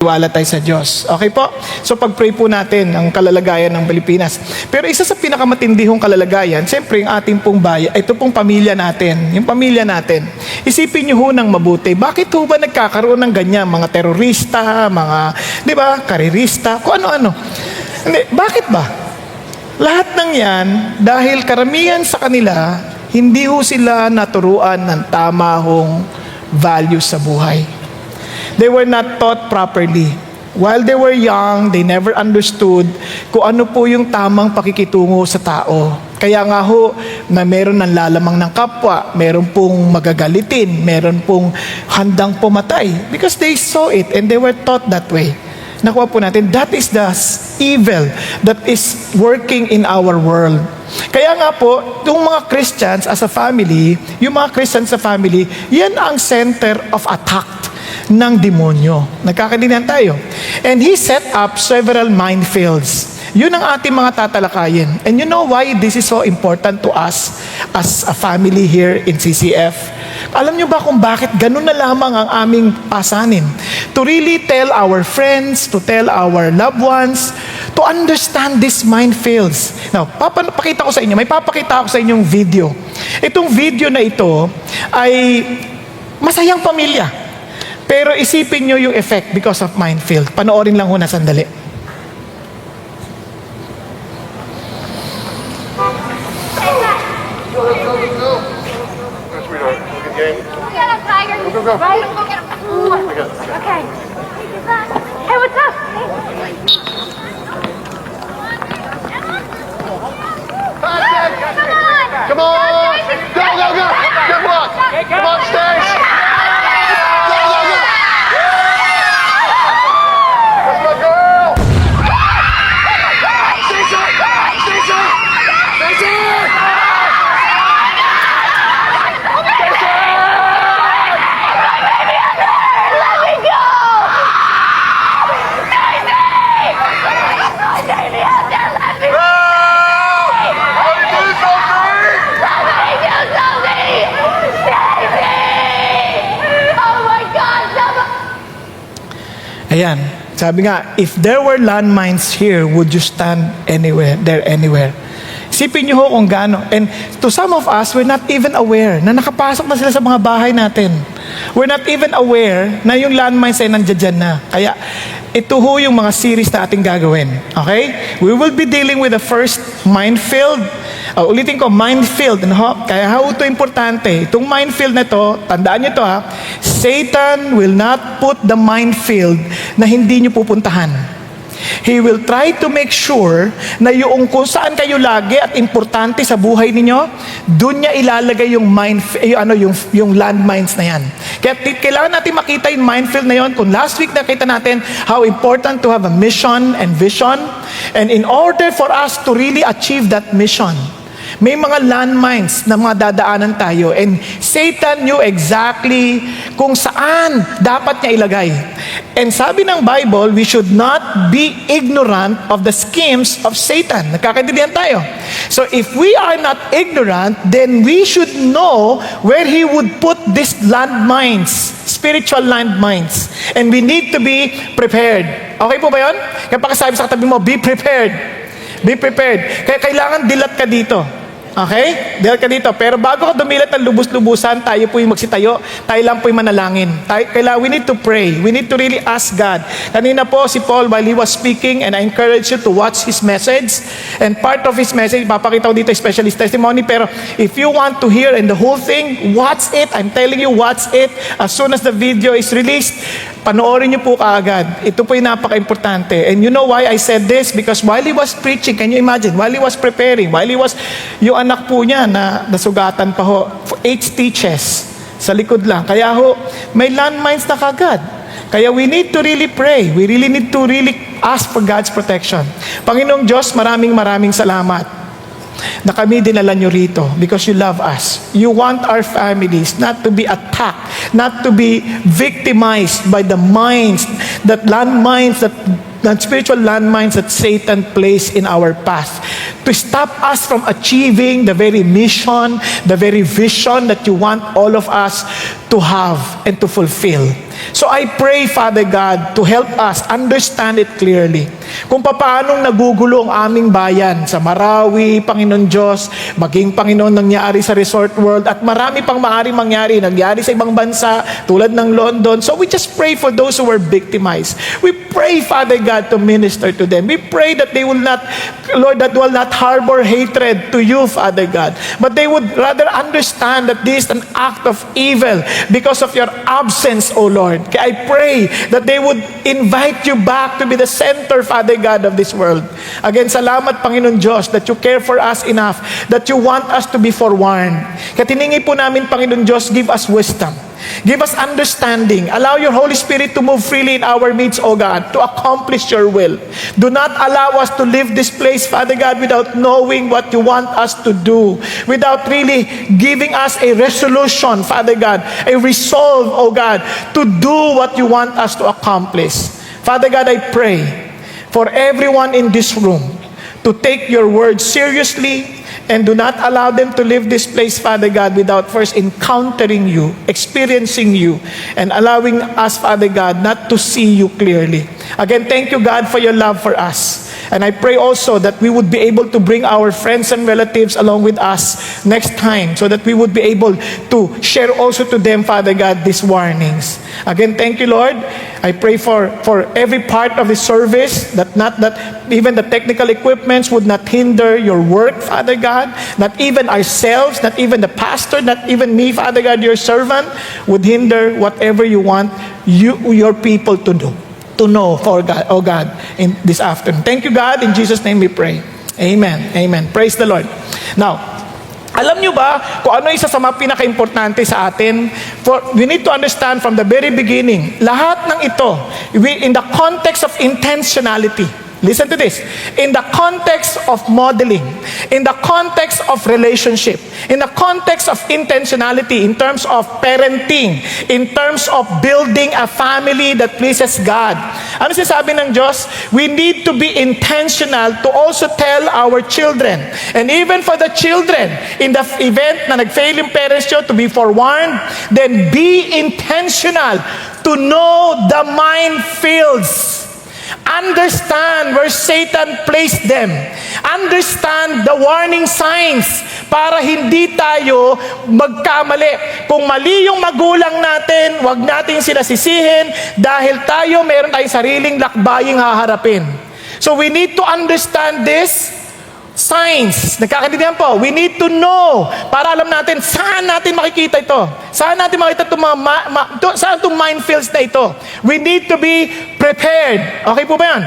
Wala tayo sa Diyos. Okay po? So pag-pray po natin ang kalalagayan ng Pilipinas. Pero isa sa pinakamatindihong kalalagayan, siyempre yung ating pong bayan, ito pong pamilya natin, yung pamilya natin. Isipin niyo ho ng mabuti, bakit ho ba nagkakaroon ng ganyan? Mga terorista, mga, di ba, karirista, kung ano-ano. Hindi, bakit ba? Lahat ng yan, dahil karamihan sa kanila, hindi ho sila naturuan ng tama hong values sa buhay. They were not taught properly. While they were young, they never understood kung ano po yung tamang pakikitungo sa tao. Kaya nga ho, na meron ng lalamang ng kapwa, meron pong magagalitin, meron pong handang pumatay. Because they saw it and they were taught that way. Nakuha po natin, that is the evil that is working in our world. Kaya nga po, yung mga Christians as a family, yung mga Christians sa family, yan ang center of attack ng demonyo. Nagkakaintindihan tayo. And he set up several minefields. Yun ang ating mga tatalakayin. And you know why this is so important to us as a family here in CCF? Alam nyo ba kung bakit ganun na lamang ang aming pasanin? To really tell our friends, to tell our loved ones, to understand these minefields. Now, pakita ko sa inyo, may papakita ako sa inyong video. Itong video na ito ay masayang pamilya. Pero isipin nyo yung effect because of minefield. Panoorin lang ho na sandali. Go. Yes, sweetheart. Good game. Go get him, Tiger. Go. Right? Go get him. Okay. Hey, what's up? Come on! Go! Good luck! Come on, Stace! Go! That's my girl! Stacy! Ayan, sabi nga, if there were landmines here, would you stand anywhere? Isipin nyo ho kung gaano. And to some of us, we're not even aware na nakapasok na sila sa mga bahay natin. We're not even aware na yung landmines ay nandiyan na. Kaya, ito ho yung mga series na ating gagawin. Okay? We will be dealing with the first minefield. Ulitin ko, minefield. Kaya how ito importante. Itong minefield na ito, tandaan nyo ito ha, Satan will not put the minefield na hindi nyo pupuntahan. He will try to make sure na yung kung saan kayo lagi at importante sa buhay ninyo, doon niya ilalagay yung yung landmines na yan. Kaya kailangan natin makita yung minefield na yon. Kung last week nakita natin how important to have a mission and vision, and in order for us to really achieve that mission, may mga landmines na mga dadaanan tayo, and Satan knew exactly kung saan dapat niya ilagay. And sabi ng Bible, we should not be ignorant of the schemes of Satan. Nagkakaintindihan tayo. So if we are not ignorant, then we should know where he would put these landmines, spiritual landmines. And we need to be prepared. Okay po ba yun? Kaya pakasabi sa katabi mo, be prepared. Be prepared. Kaya kailangan dilat ka dito. Okay? Dahil ka dito. Pero bago ka dumilat ng lubos-lubusan, tayo po yung magsitayo, tayo lang po yung manalangin. We need to pray. We need to really ask God. Kanina po si Paul, while he was speaking, and I encourage you to watch his message. And part of his message, papakita ko dito especially testimony, pero if you want to hear and the whole thing, watch it. I'm telling you, watch it. As soon as the video is released, panoorin niyo po kaagad. Ito po yung napaka-importante. And you know why I said this? Because while he was preaching, can you imagine? While he was preparing, while he was, yung anak po niya na nasugatan pa ho, 8 stitches sa likod lang. Kaya ho, may landmines na kagad. Kaya we need to really pray. We really need to really ask for God's protection. Panginoong Diyos, maraming salamat na kami dinala nyo rito because you love us. You want our families not to be attacked, not to be victimized by the mines, that spiritual landmines that Satan placed in our path to stop us from achieving the very mission, the very vision that you want all of us to have and to fulfill. So I pray, Father God, to help us understand it clearly. Kung paanong nagugulo ang aming bayan sa Marawi, Panginoon Diyos, maging Panginoon nangyari sa Resort World, at marami pang maaaring nangyari sa ibang bansa, tulad ng London. So we just pray for those who were victimized. We pray, Father God, to minister to them. We pray that they will not, Lord, that will not harbor hatred to you, Father God, but they would rather understand that this is an act of evil because of your absence, O Lord. Kaya I pray that they would invite you back to be the center, Father God, of this world. Again, salamat, Panginoon Diyos, that you care for us enough, that you want us to be forewarned. Kaya tiningi po namin, Panginoon Diyos, give us wisdom. Give us understanding. Allow your Holy Spirit to move freely in our midst, O God, to accomplish your will. Do not allow us to leave this place, Father God, without knowing what you want us to do, without really giving us a resolution, Father God, a resolve, O God, to do what you want us to accomplish. Father God, I pray for everyone in this room to take your word seriously, and do not allow them to leave this place, Father God, without first encountering you, experiencing you, and allowing us, Father God, not to see you clearly. Again, thank you, God, for your love for us. And I pray also that we would be able to bring our friends and relatives along with us next time, so that we would be able to share also to them, Father God, these warnings. Again, thank you, Lord. I pray for every part of the service, that even the technical equipments would not hinder your work, Father God. Not even ourselves, not even the pastor, not even me, Father God, your servant, would hinder whatever you want your people to do. To know, for God, oh God, in this afternoon. Thank you, God. In Jesus' name we pray. Amen. Amen. Praise the Lord. Now, alam nyo ba kung ano isa sa mga pinaka-importante sa atin? We need to understand from the very beginning, lahat ng ito, in the context of intentionality. Listen to this. In the context of modeling, in the context of relationship, in the context of intentionality, in terms of parenting, in terms of building a family that pleases God. Ano sinasabi ng Diyos? We need to be intentional to also tell our children. And even for the children, in the event na nag-fail yung parents nyo, to be forewarned, then be intentional to know the minefields. Understand where Satan placed them. Understand the warning signs para hindi tayo magkamali. Kung mali yung magulang natin, wag natin sila sisihin dahil meron tayong sariling lakbaying haharapin. So we need to understand this signs. Nagkakaintindihan po. We need to know para alam natin saan natin makikita ito. Saan natin makita saan itong minefields na ito. We need to be prepared. Okay po ba yan?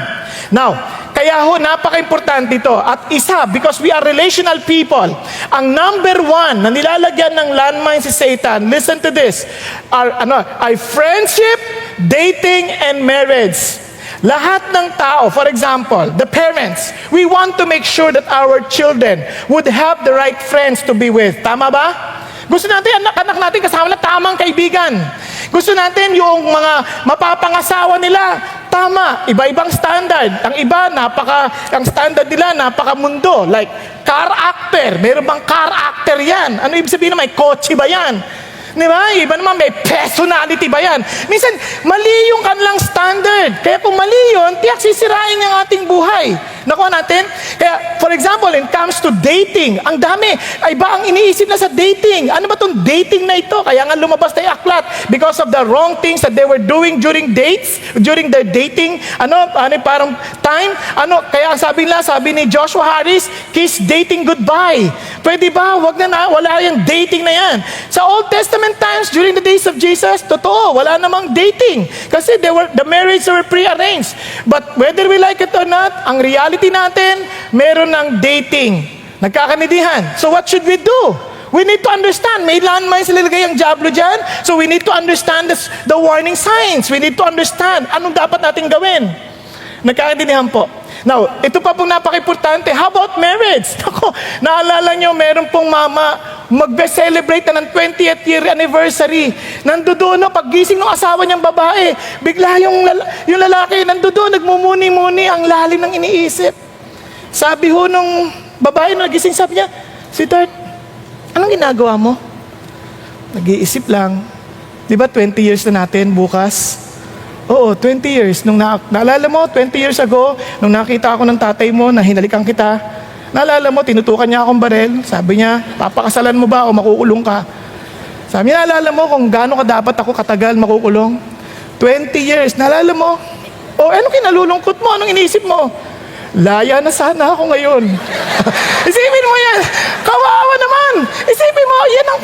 Now, kaya napaka-importante ito. At isa, because we are relational people, ang number one na nilalagyan ng landmine si Satan, listen to this, are friendship, dating, and marriage. Lahat ng tao, for example, the parents, we want to make sure that our children would have the right friends to be with. Tama ba? Gusto natin, anak natin kasama na tamang kaibigan. Gusto natin yung mga mapapangasawa nila, tama, iba-ibang standard. Ang iba, ang standard nila, napakamundo. Like, car actor. Meron bang car actor yan? Ano ibig sabihin na may kotse ba yan? Di ba? Iba naman, may personality ba yan? Minsan, mali yung kanilang standard. Kaya kung mali yun, tiyak sisirain yung ating buhay. Nakuha natin? Kaya, for example, when it comes to dating, ang dami. Iba ang iniisip na sa dating. Ano ba itong dating na ito? Kaya nga lumabas na yung aklat. Because of the wrong things that they were doing during dates, during their dating, parang time. Kaya ang sabi ni Joshua Harris, kiss dating goodbye. Pwede ba? Wala yung dating na yan. Sa Old Testament times, during the days of Jesus, totoo, wala namang dating. Kasi the marriages were pre-arranged. But whether we like it or not, ang reality natin, meron ng dating. Nagkakanidihan. So what should we do? We need to understand. May landmines nilagay ang Diablo dyan. So we need to understand the warning signs. We need to understand anong dapat natin gawin. Nagkakanidihan po. Now, ito pa pong napaka-importante. How about marriage? Ako, naalala nyo, meron pong mama, mag-celebrate na ng 20th year anniversary. Nandoon, pag-gising ng asawa niyang babae, bigla yung lalaki, nandoon, nagmumuni-muni, ang lalim ng iniisip. Sabi ho nung babae na nagising, sabi niya, Sweetheart, anong ginagawa mo? Nag-iisip lang. Di ba 20 years na natin bukas? Oo, 20 years. Naalala mo, 20 years ago, nung nakita ako ng tatay mo na hinalikan kita, naalala mo, tinutukan niya akong barel. Sabi niya, papakasalan mo ba o makukulong ka? Sabi niya, naalala mo kung gaano ka dapat ako katagal makukulong? 20 years, naalala mo? O, ano kinalulungkot mo? Anong iniisip mo? Laya na sana ako ngayon. Isipin mo yan. Kawawa naman. Isipin mo, yan ang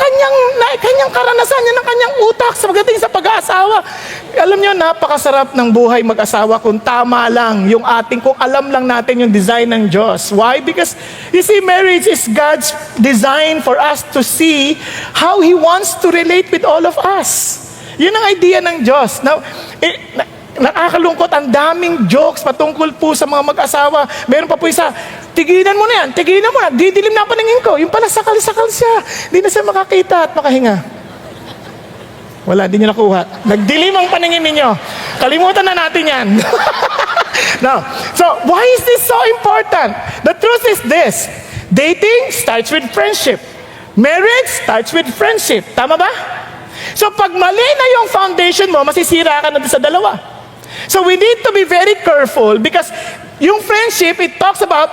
kanyang karanasan, yan ang kanyang utak sa pagdating sa pag-aasawa. Alam niyo, napakasarap ng buhay mag-asawa kung tama lang yung kung alam lang natin yung design ng Diyos. Why? Because, you see, marriage is God's design for us to see how He wants to relate with all of us. Yun ang idea ng Diyos. Now, nakakalungkot, ang daming jokes patungkol po sa mga mag-asawa. Meron pa po isa, tigilan mo na yan, didilim na ang paningin ko. Yung pala sakal-sakal siya, di na siya makakita at makahinga. Wala, di niyo nakuha. Nagdilim ang paningin ninyo. Kalimutan na natin yan. Now, so why is this so important? The truth is this, dating starts with friendship. Marriage starts with friendship. Tama ba? So pag mali na yung foundation mo, masisira ka na sa dalawa. So we need to be very careful because yung friendship, it talks about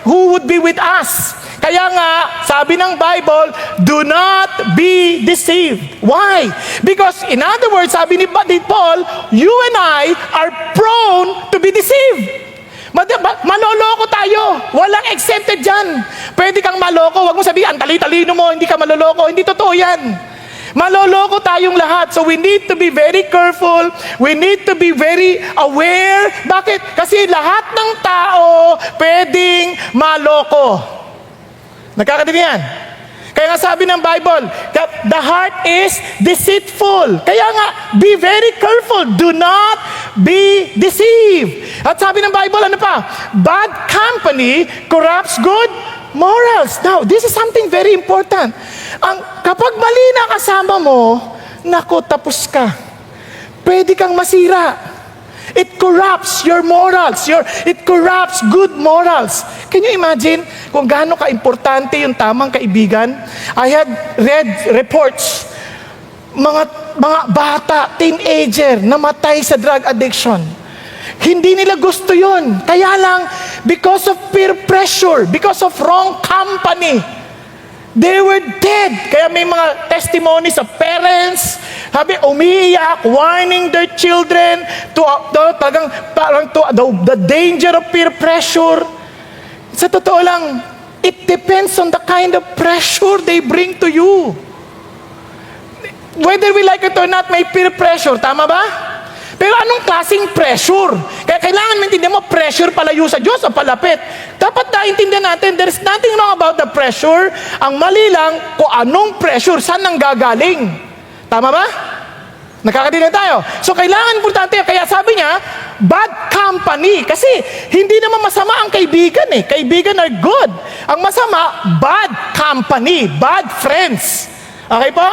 who would be with us. Kaya nga, sabi ng Bible, do not be deceived. Why? Because in other words, sabi ni Paul, you and I are prone to be deceived. Maloloko tayo. Walang accepted dyan. Pwede kang maloko. Huwag mo sabihin, ang tali-talino mo, hindi ka maloloko. Hindi totoo yan. Maloloko tayong lahat. So we need to be very careful. We need to be very aware. Bakit? Kasi lahat ng tao pwedeng maloko. Nagkakadinig yan? Kaya nga sabi ng Bible, the heart is deceitful. Kaya nga, be very careful. Do not be deceived. At sabi ng Bible, ano pa? Bad company corrupts good morals. Now, this is something very important. Kapag mali na kasama mo, naku, tapos ka. Pwede kang masira. It corrupts your morals. It corrupts good morals. Can you imagine kung gaano ka-importante yung tamang kaibigan? I had read reports, mga bata, teenager, namatay sa drug addiction. Hindi nila gusto yun. Kaya lang, because of peer pressure, because of wrong company, they were dead. Kaya may mga testimonies of parents, sabi, umiiyak, warning their children to the danger of peer pressure. Sa totoo lang, it depends on the kind of pressure they bring to you. Whether we like it or not, may peer pressure. Tama ba? Pero anong klaseng pressure? Kaya kailangan maintindihan mo, pressure palayo sa Diyos o palapit. Dapat naintindihan natin, there's nothing wrong about the pressure. Ang mali lang, kung anong pressure, saan nang gagaling. Tama ba? Nakakadinig tayo. So kailangan importante, kaya sabi niya, bad company. Kasi hindi naman masama ang kaibigan eh. Kaibigan are good. Ang masama, bad company, bad friends. Okay po?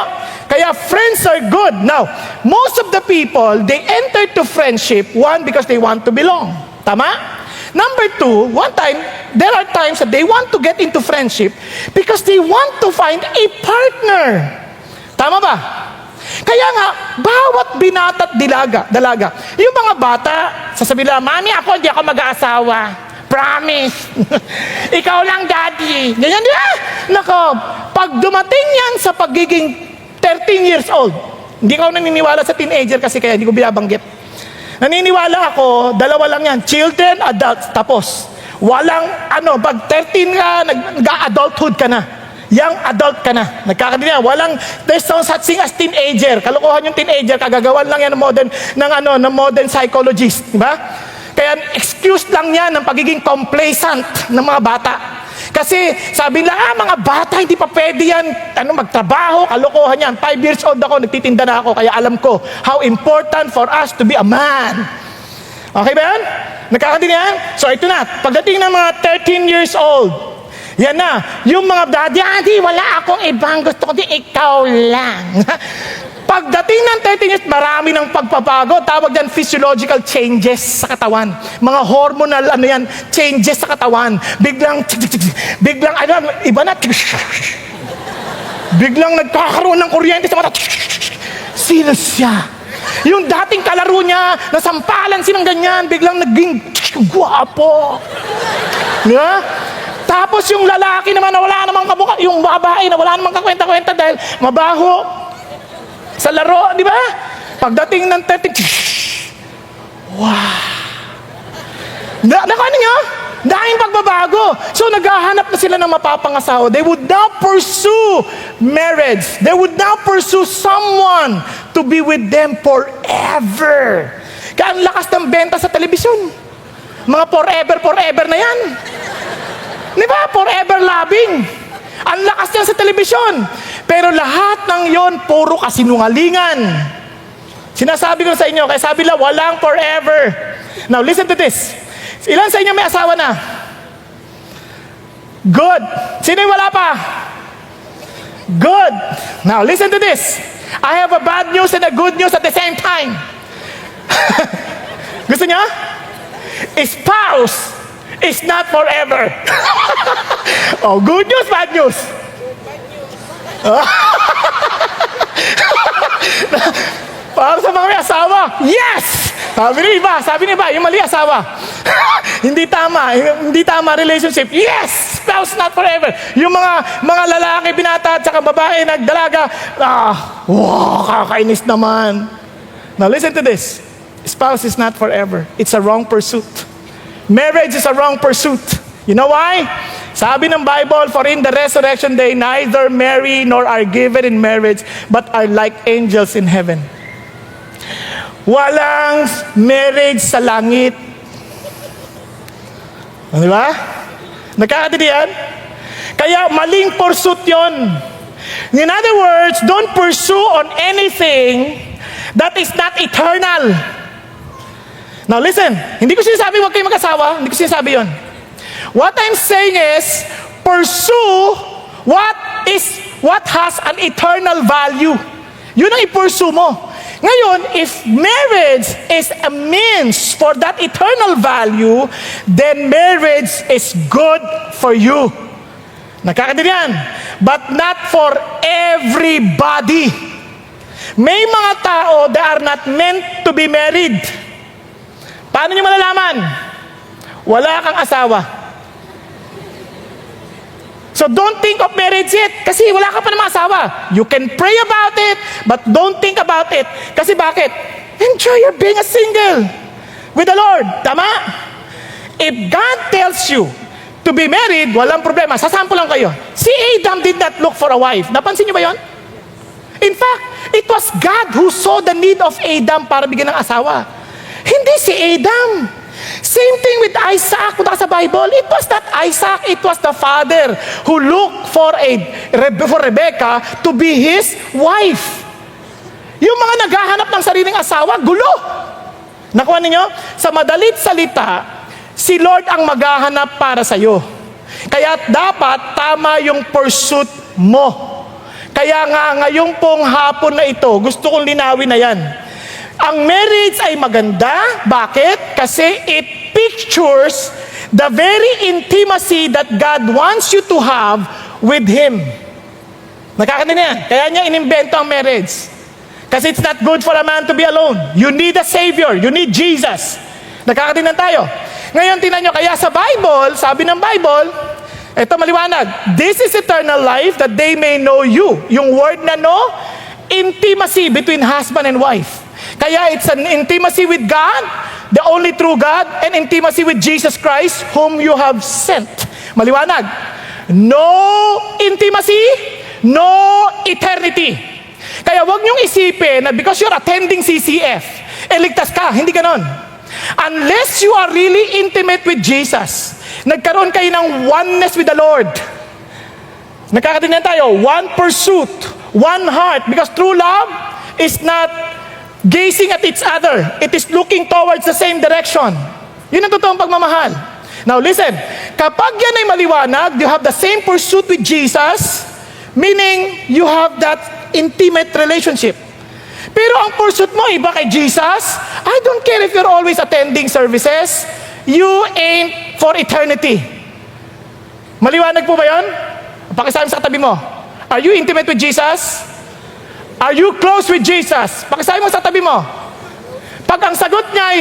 Kaya friends are good. Now, most of the people, they enter to friendship, one, because they want to belong. Tama? Number two, there are times that they want to get into friendship because they want to find a partner. Tama ba? Kaya nga, bawat binata't dalaga, yung mga bata, sasabihin nila, Mami, hindi ako mag-aasawa. Promise. Ikaw lang, Daddy. Ganyan, di ba? Nako, pag dumating yan sa pagiging 13 years old, hindi ko naniniwala sa teenager kasi kaya hindi ko binabanggit. Naniniwala ako, dalawa lang yan, children, adults, tapos. Walang, pag 13 ka, nag-adulthood ka na. Young adult ka na. Nagkakadinig na. There's no such thing as teenager. Kalokohan yung teenager, kagagawan lang yan ng modern psychologist. Di ba? Kaya excuse lang yan ng pagiging complacent ng mga bata. Kasi sabi nila, mga bata, hindi pa pwede yan, magtrabaho, kalokohan yan. 5 years old ako, nagtitinda na ako, kaya alam ko how important for us to be a man. Okay ba yan? Nakakadinig yan? So ito na, pagdating ng mga 13 years old, yan na, yung mga daddy, wala akong ibang gusto ko, ikaw lang. Pagdating ng 13 years, marami ng pagpapago. Tawag dyan, physiological changes sa katawan. Mga hormonal, changes sa katawan. Biglang, iba na. Biglang nagkakaroon ng kuryente sa mata. sino siya. Yung dating kalaro niya, nasampalan silang ganyan, biglang naging gwapo. Diba? Tapos yung lalaki naman na wala namang kamukha, yung babae na wala namang kakwenta-kwenta dahil mabaho sa laro, di ba? Pagdating ng 30, wow. Ano nyo? Dahil pagbabago. So naghahanap na sila ng mapapangasawa. They would now pursue marriage. They would now pursue someone to be with them forever. Kaya ang lakas ng benta sa telebisyon. Mga forever na yan. Di ba? Forever loving. Ang lakas niyan sa telebisyon. Pero lahat ng yon puro kasinungalingan. Sinasabi ko sa inyo, kaya sabi lang, walang forever. Now listen to this. Ilan sa inyo may asawa na? Good. Sino yung wala pa? Good. Now listen to this. I have a bad news and a good news at the same time. Gusto niyo? Spouse is not forever. Oh, good news, bad news. Para sa mga may asawa, yes! Sabi ni iba, yung mali asawa. Hindi tama relationship. Yes! Spouse not forever. Yung mga lalaki binata at saka babae nagdalaga, wow, kakainis naman. Now listen to this. Spouse is not forever. It's a wrong pursuit. Marriage is a wrong pursuit. You know why? Sabi ng Bible, for in the resurrection day, neither marry nor are given in marriage, but are like angels in heaven. Walang marriage sa langit. Di ba? Nagkakatindihan? Kaya maling pursuit yon. In other words, don't pursue on anything that is not eternal. Now listen, hindi ko sinasabi huwag kayo mag-asawa. Hindi ko sinasabi yon. What I'm saying is, pursue what has an eternal value. Yun ang i-pursue mo. Ngayon, if marriage is a means for that eternal value, then marriage is good for you. Nakakaintindihan? But not for everybody. May mga tao that are not meant to be married. Paano nyo malalaman? Wala kang asawa. So don't think of marriage yet. Kasi wala ka pa namang asawa. You can pray about it, but don't think about it. Kasi bakit? Enjoy your being a single with the Lord. Tama? If God tells you to be married, walang problema. Sasample lang kayo. Si Adam did not look for a wife. Napansin niyo ba yon? In fact, it was God who saw the need of Adam para bigyan ng asawa. Hindi si Adam. Same thing with Isaac. Kung sa Bible, it was not Isaac, it was the father who looked for Rebecca to be his wife. Yung mga naghahanap ng sariling asawa, gulo. Nakuha ninyo? Sa madalit salita, si Lord ang maghahanap para sa'yo. Kaya dapat tama yung pursuit mo. Kaya nga ngayong pong hapon na ito, gusto kong linawin na yan. Ang marriage ay maganda. Bakit? Kasi it pictures the very intimacy that God wants you to have with Him. Nakakaintindihan? Kaya niya inimbento ang marriage. Kasi it's not good for a man to be alone. You need a Savior. You need Jesus. Nakakaintindihan tayo. Ngayon, tingnan nyo, kaya sa Bible, sabi ng Bible, ito maliwanag, this is eternal life that they may know you. Yung word na no, intimacy between husband and wife. Kaya it's an intimacy with God, the only true God, and intimacy with Jesus Christ, whom you have sent. Maliwanag. No intimacy, no eternity. Kaya wag niyong isipin na because you're attending CCF, ligtas ka. Hindi ganon. Unless you are really intimate with Jesus, nagkaroon kayo ng oneness with the Lord. Nagkakatindihan tayo, one pursuit, one heart, because true love is not gazing at each other. It is looking towards the same direction. Yun ang totoong pagmamahal. Now listen, kapag yan ay maliwanag, you have the same pursuit with Jesus, meaning you have that intimate relationship. Pero ang pursuit mo, iba kay Jesus, I don't care if you're always attending services, you ain't for eternity. Maliwanag po ba yun? Pakisabi sa katabi mo, are you intimate with Jesus? Are you close with Jesus? Pakisabi mo sa tabi mo. Pag ang sagot niya ay,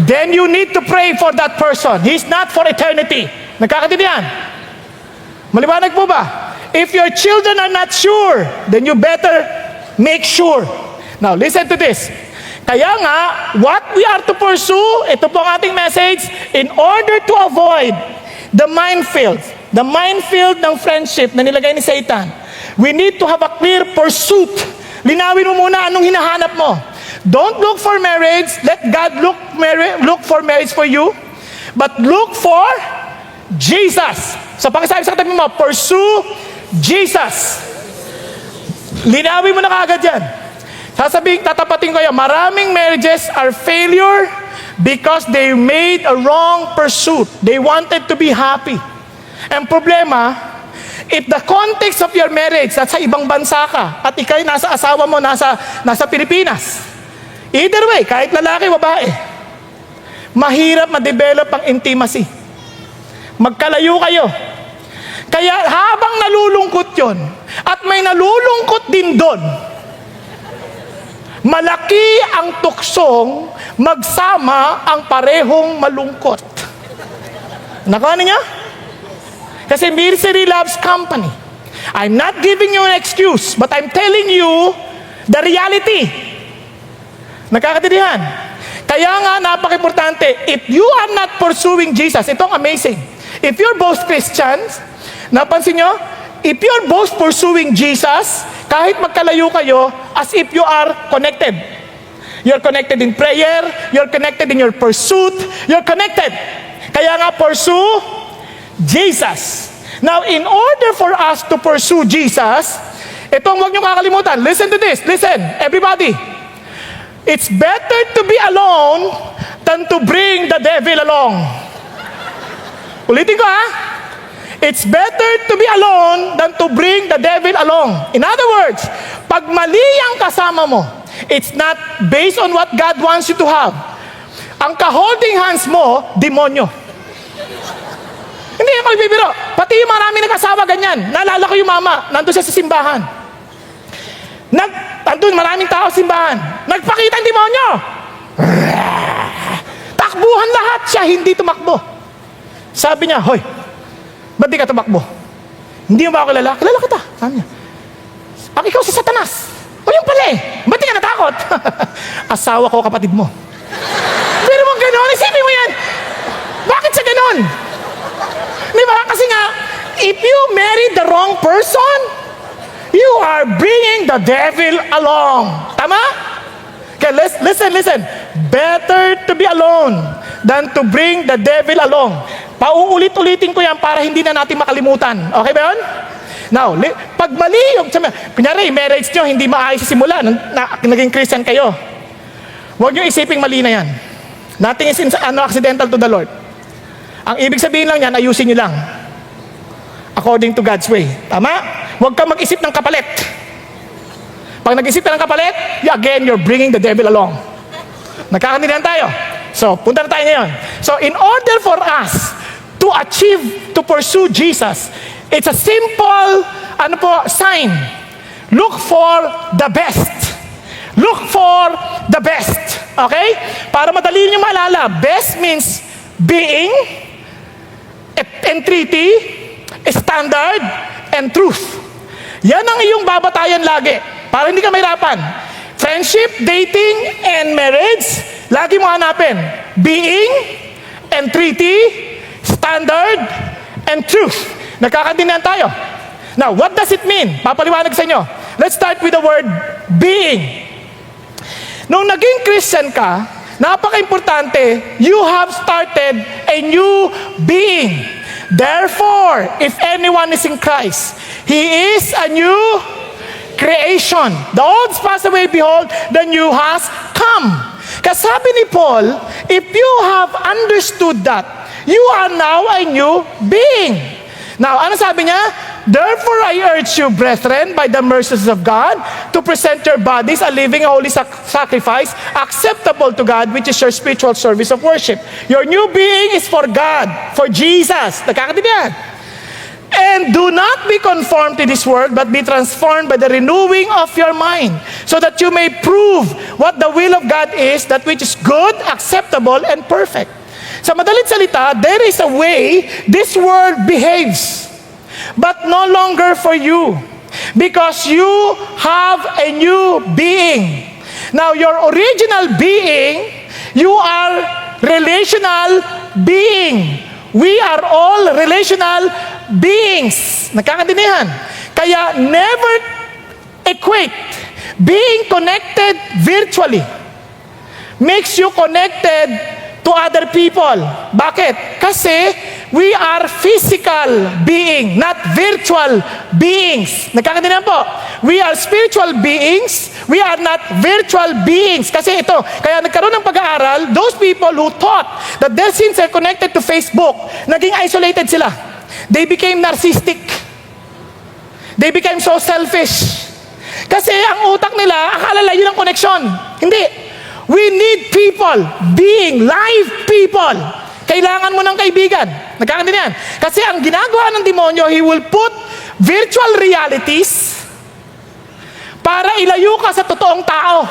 then you need to pray for that person. He's not for eternity. Nagkakaintindihan? Maliwanag po ba? If your children are not sure, then you better make sure. Now, listen to this. Kaya nga, what we are to pursue, ito po ang ating message, in order to avoid the minefield ng friendship na nilagay ni Satan, we need to have a clear pursuit. Linawin mo muna anong hinahanap mo. Don't look for marriage. Let God look for marriage for you. But look for Jesus. So pakisabi sa katabi mo, pursue Jesus. Linawin mo na kaagad yan. Tatapatin ko yan, maraming marriages are failure because they made a wrong pursuit. They wanted to be happy. Ang problema, if the context of your marriage, nasa ibang bansa ka, at ikay nasa asawa mo, nasa Pilipinas, either way, kahit lalaki, babae, mahirap ma-develop ang intimacy. Magkalayo kayo. Kaya habang nalulungkot yon, at may nalulungkot din doon, malaki ang tuksong magsama ang parehong malungkot. Nakuha niya? Kasi misery loves company. I'm not giving you an excuse, but I'm telling you the reality. Nagkakaintindihan? Kaya nga, napaka-importante, if you are not pursuing Jesus, itong amazing. If you're both Christians, napansin nyo, if you're both pursuing Jesus, kahit magkalayo kayo, as if you are connected. You're connected in prayer, you're connected in your pursuit, you're connected. Kaya nga, pursue Jesus. Now, in order for us to pursue Jesus, itong huwag niyo kakalimutan. Listen to this. Listen, everybody. It's better to be alone than to bring the devil along. Ulitin ko ha. It's better to be alone than to bring the devil along. In other words, pag mali ang kasama mo, it's not based on what God wants you to have. Ang ka-holding hands mo, demonyo. Hindi ako ibibiro. Pati yung marami nag-asawa ganyan. Naalala ko yung mama, nandun siya sa simbahan. Nandun maraming tao sa simbahan. Nagpakita ang demonyo. Takbuhan lahat, siya hindi tumakbo. Sabi niya, hoy, ba't di ka tumakbo? Hindi mo ba ako kilala? Kilala kita. Sabi niya, ang ikaw si Satanas. O yung pala eh, ba't di ka natakot? Asawa ko, kapatid mo. Pero mo gano'n, isipin mo yan. Bakit sa gano'n? Di ba? Kasi nga, if you marry the wrong person, you are bringing the devil along. Tama? Okay, listen. Better to be alone than to bring the devil along. Pauulit-ulitin ko yan para hindi na natin makalimutan. Okay ba yun? Now, pag mali yung, kunyari, marriage nyo, hindi maayos sa simula, naging Christian kayo. Huwag nyo isiping mali na yan. Nothing is accidental to the Lord. Ang ibig sabihin lang yan, ayusin nyo lang. According to God's way. Tama? Huwag kang mag-isip ng kapalit. Pag nag-isip ka ng kapalit, again, you're bringing the devil along. Nagkakaintindihan tayo. So, punta na tayo ngayon. So, in order for us to pursue Jesus, it's a simple, sign. Look for the best. Look for the best. Okay? Para madali nyo maalala, best means being, entreaty, standard, and truth. Yan ang iyong babatayan lagi. Para hindi ka mahirapan. Friendship, dating, and marriage, lagi mo hanapin. Being, entreaty, standard, and truth. Nagkakaintindihan tayo. Now, what does it mean? Papaliwanag sa inyo. Let's start with the word being. Nung naging Christian ka, napaka-importante, you have started a new being. Therefore, if anyone is in Christ, he is a new creation. The old has passed away, behold, the new has come. Kasabi ni Paul, if you have understood that, you are now a new being. Now, ano sabi niya? Therefore, I urge you, brethren, by the mercies of God, to present your bodies a living, holy sacrifice, acceptable to God, which is your spiritual service of worship. Your new being is for God, for Jesus. Nakakaintindihan? And do not be conformed to this world, but be transformed by the renewing of your mind, so that you may prove what the will of God is, that which is good, acceptable, and perfect. Sa madalit salita, there is a way this world behaves, but no longer for you, because you have a new being. Now, your original being, you are relational being. We are all relational beings. Nagkakaintindihan? Kaya never equate being connected virtually makes you connected to other people. Bakit? Kasi we are physical being, not virtual beings. Nagkakaintindihan po? We are spiritual beings, we are not virtual beings. Kasi ito, kaya nagkaroon ng pag-aaral, those people who thought that their sins are connected to Facebook, naging isolated sila. They became narcissistic. They became so selfish. Kasi ang utak nila, akala yun ang connection. Hindi. We need people, being live people. Kailangan mo ng kaibigan. Nagkakaintindihan? Kasi ang ginagawa ng demonyo, he will put virtual realities para ilayo ka sa totoong tao.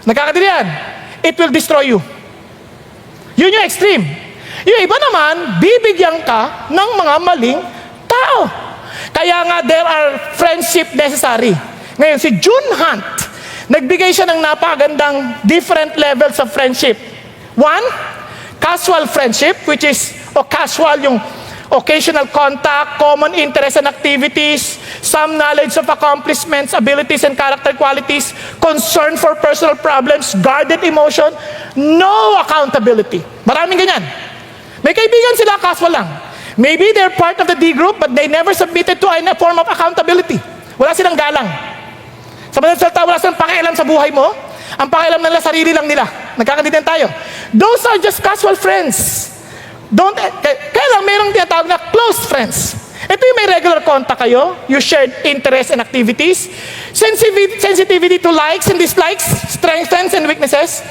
Nagkakaintindihan? It will destroy you. Yun yung extreme. Yung iba naman, bibigyan ka ng mga maling tao. Kaya nga, there are friendship necessary. Ngayon, si June Hunt, nagbigay siya ng napakagandang different levels of friendship. One, casual friendship, which is casual, yung occasional contact, common interests and activities, some knowledge of accomplishments, abilities and character qualities, concern for personal problems, guarded emotion, no accountability. Maraming ganyan. May kaibigan sila, casual lang. Maybe they're part of the D group, but they never submitted to any form of accountability. Wala silang galang. Sa madaling salita, wala silang pakialam sa buhay mo. Ang pakialam nila, sarili lang nila. Nagkakaintindihan tayo. Those are just casual friends. Kaya lang, merong tinatawag na close friends. Ito yung may regular contact kayo. You shared interests and activities. Sensitivity to likes and dislikes, strengths and weaknesses.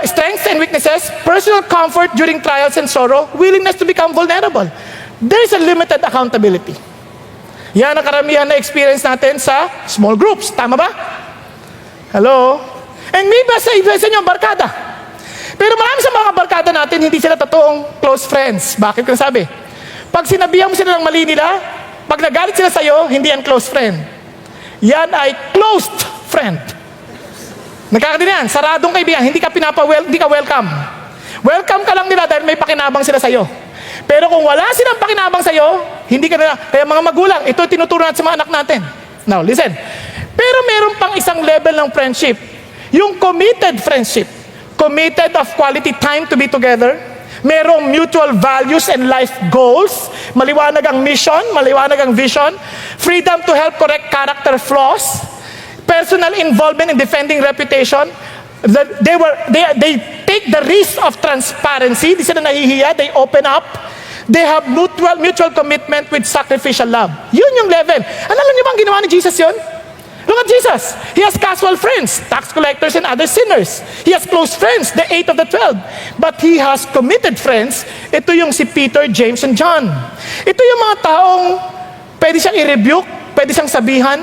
Strengths and weaknesses, personal comfort during trials and sorrow, willingness to become vulnerable. There is a limited accountability. Yan ang karamihan na experience natin sa small groups. Tama ba? Hello? And maybe sa inyo, barkada. Pero marami sa mga barkada natin, hindi sila totoong close friends. Bakit ko nasabi? Pag sinabihan mo sila ng mali nila, pag nagalit sila sa'yo, hindi yan close friend. Yan ay closed friend. Nagkakaintindihan, saradong kaibigan, hindi ka welcome. Welcome ka lang nila dahil may pakinabang sila sa'yo. Pero kung wala silang pakinabang sa'yo, hindi ka na, kaya mga magulang, ito tinuturo natin sa mga anak natin. Now, listen. Pero meron pang isang level ng friendship. Yung committed friendship. Committed of quality time to be together. Merong mutual values and life goals. Maliwanag ang mission, maliwanag ang vision. Freedom to help correct character flaws. Personal involvement in defending reputation. They take the risk of transparency. Di sila nahihiya. They open up. They have mutual commitment with sacrificial love. Yun yung level. Alam niyo bang ginawa ni Jesus yun? Look at Jesus. He has casual friends, tax collectors and other sinners. He has close friends, the 8 of the 12. But he has committed friends. Ito yung si Peter, James, and John. Ito yung mga taong pwede siyang i-rebuke, pwede siyang sabihan.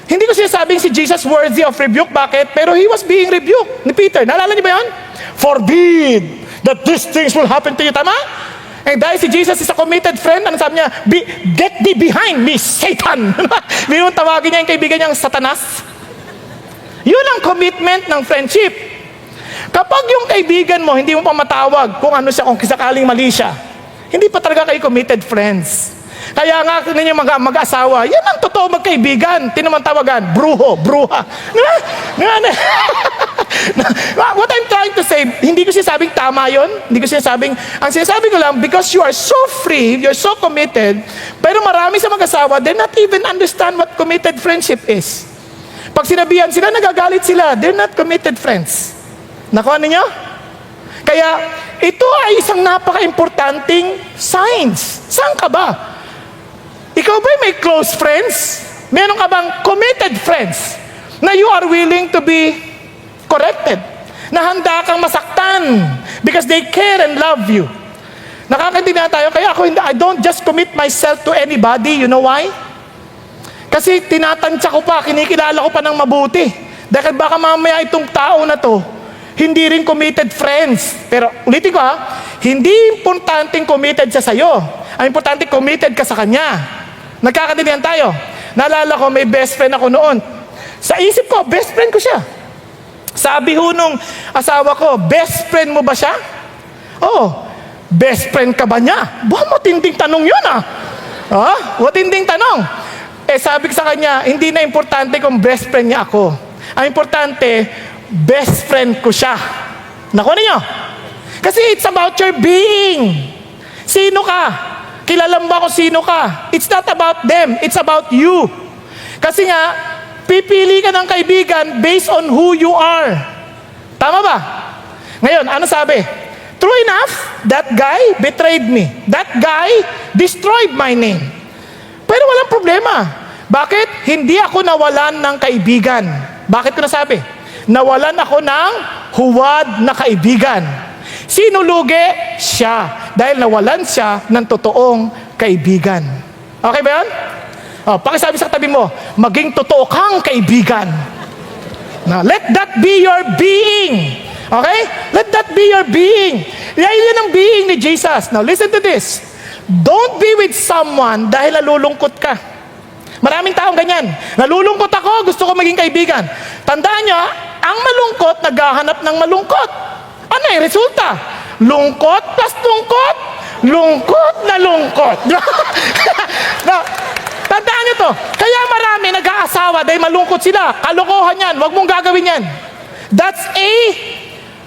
Hindi ko sinasabing si Jesus worthy of rebuke. Bakit? Pero he was being rebuked ni Peter. Naalala niyo ba yun? Forbid that these things will happen to you. Tama? And dahil si Jesus is a committed friend, ano sabi niya? Get thee behind me, Satan! Mayroon tawagin niya yung kaibigan niyang Satanas. Yun ang commitment ng friendship. Kapag yung kaibigan mo, hindi mo pa matawag kung ano siya, kung sakaling mali siya, hindi pa talaga kayo committed friends. Kaya nga ninyo mag-asawa, yan ang totoo magkaibigan. Tinamantawagan, bruho, bruha. What I'm trying to say, hindi ko sinasabing tama yun. Hindi ko sinasabing, ang sinasabi ko lang, because you are so free, you're so committed, pero marami sa mag-asawa, they not even understand what committed friendship is. Pag sinabihan sila, nagagalit sila. They're not committed friends. Nakuha ninyo? Kaya, ito ay isang napaka-importanting signs. Saan ka ba? Ikaw ba may close friends? Meron ka bang committed friends na you are willing to be corrected? Na handa kang masaktan because they care and love you. Nakakaintindihan tayo. Kaya ako, I don't just commit myself to anybody. You know why? Kasi tinatansya ko pa, kinikilala ko pa ng mabuti. Dahil baka mamaya itong tao na to, hindi rin committed friends. Pero ulitin ko hindi importanteng committed siya sa'yo. Ang importante, committed ka sa kanya. Nagkakaintindihan tayo. Naalala ko, may best friend ako noon. Sa isip ko, best friend ko siya. Sabi ho nung asawa ko, best friend mo ba siya? Oo. Best friend ka ba niya? Matinding tanong yun matinding tanong. Sabi ko sa kanya, hindi na importante kung best friend niya ako. Ang importante, best friend ko siya. Nakuha niyo? Kasi it's about your being. Sino ka? Kilala mo ba kung sino ka? It's not about them, it's about you. Kasi nga, pipili ka ng kaibigan based on who you are. Tama ba? Ngayon, ano sabi? True enough, that guy betrayed me. That guy destroyed my name. Pero walang problema. Bakit? Hindi ako nawalan ng kaibigan. Bakit ko nasabi? Nawalan ako ng huwad na kaibigan. Sino lugi? Siya. Dahil nawalan siya ng totoong kaibigan. Okay ba yan? Pakisabi sa tabi mo, maging totoo kang kaibigan. Now, let that be your being. Okay? Let that be your being. Yan ang being ni Jesus. Now, listen to this. Don't be with someone dahil nalulungkot ka. Maraming taong ganyan. Nalulungkot ako, gusto ko maging kaibigan. Tandaan nyo, ang malungkot, naghahanap ng malungkot. Ano yung resulta? Lungkot plus lungkot. Lungkot na lungkot. Now, tandaan nyo to. Kaya marami nag-aasawa dahil malungkot sila. Kalokohan yan. Huwag mong gagawin yan. That's a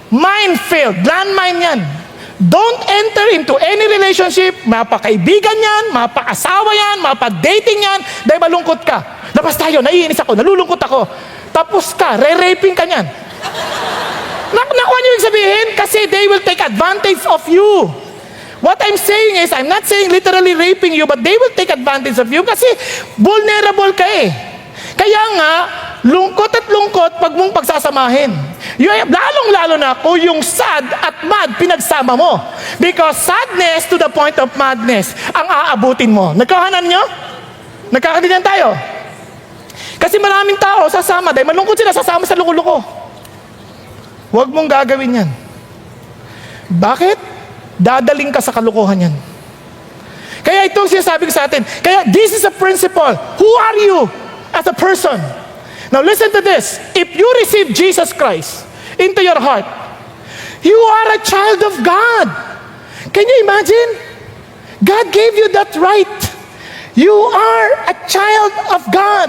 minefield. Landmine yan. Don't enter into any relationship. Mapakaibigan yan, mapakasawa yan, mapadating yan, dahil malungkot ka. Labas tayo, naiinis ako, nalulungkot ako. Tapos ka, re-raping ka niyan. Nakuha niyo yung sabihin? Kasi they will take advantage of you. What I'm saying is, I'm not saying literally raping you, but they will take advantage of you kasi vulnerable ka eh. Kaya nga, lungkot at lungkot pag mong pagsasamahin. Lalong-lalo na kung yung sad at mad pinagsama mo. Because sadness to the point of madness ang aabutin mo. Nagkahanan nyo? Nagkakaningan tayo. Kasi maraming tao sasama. Dahil malungkot sila, sasama sa loko-loko. Huwag mong gagawin yan. Bakit? Dadaling ka sa kalokohan yan. Kaya itong sinasabi ko sa atin. Kaya this is a principle. Who are you as a person? Now listen to this. If you receive Jesus Christ into your heart, you are a child of God. Can you imagine? God gave you that right. You are a child of God.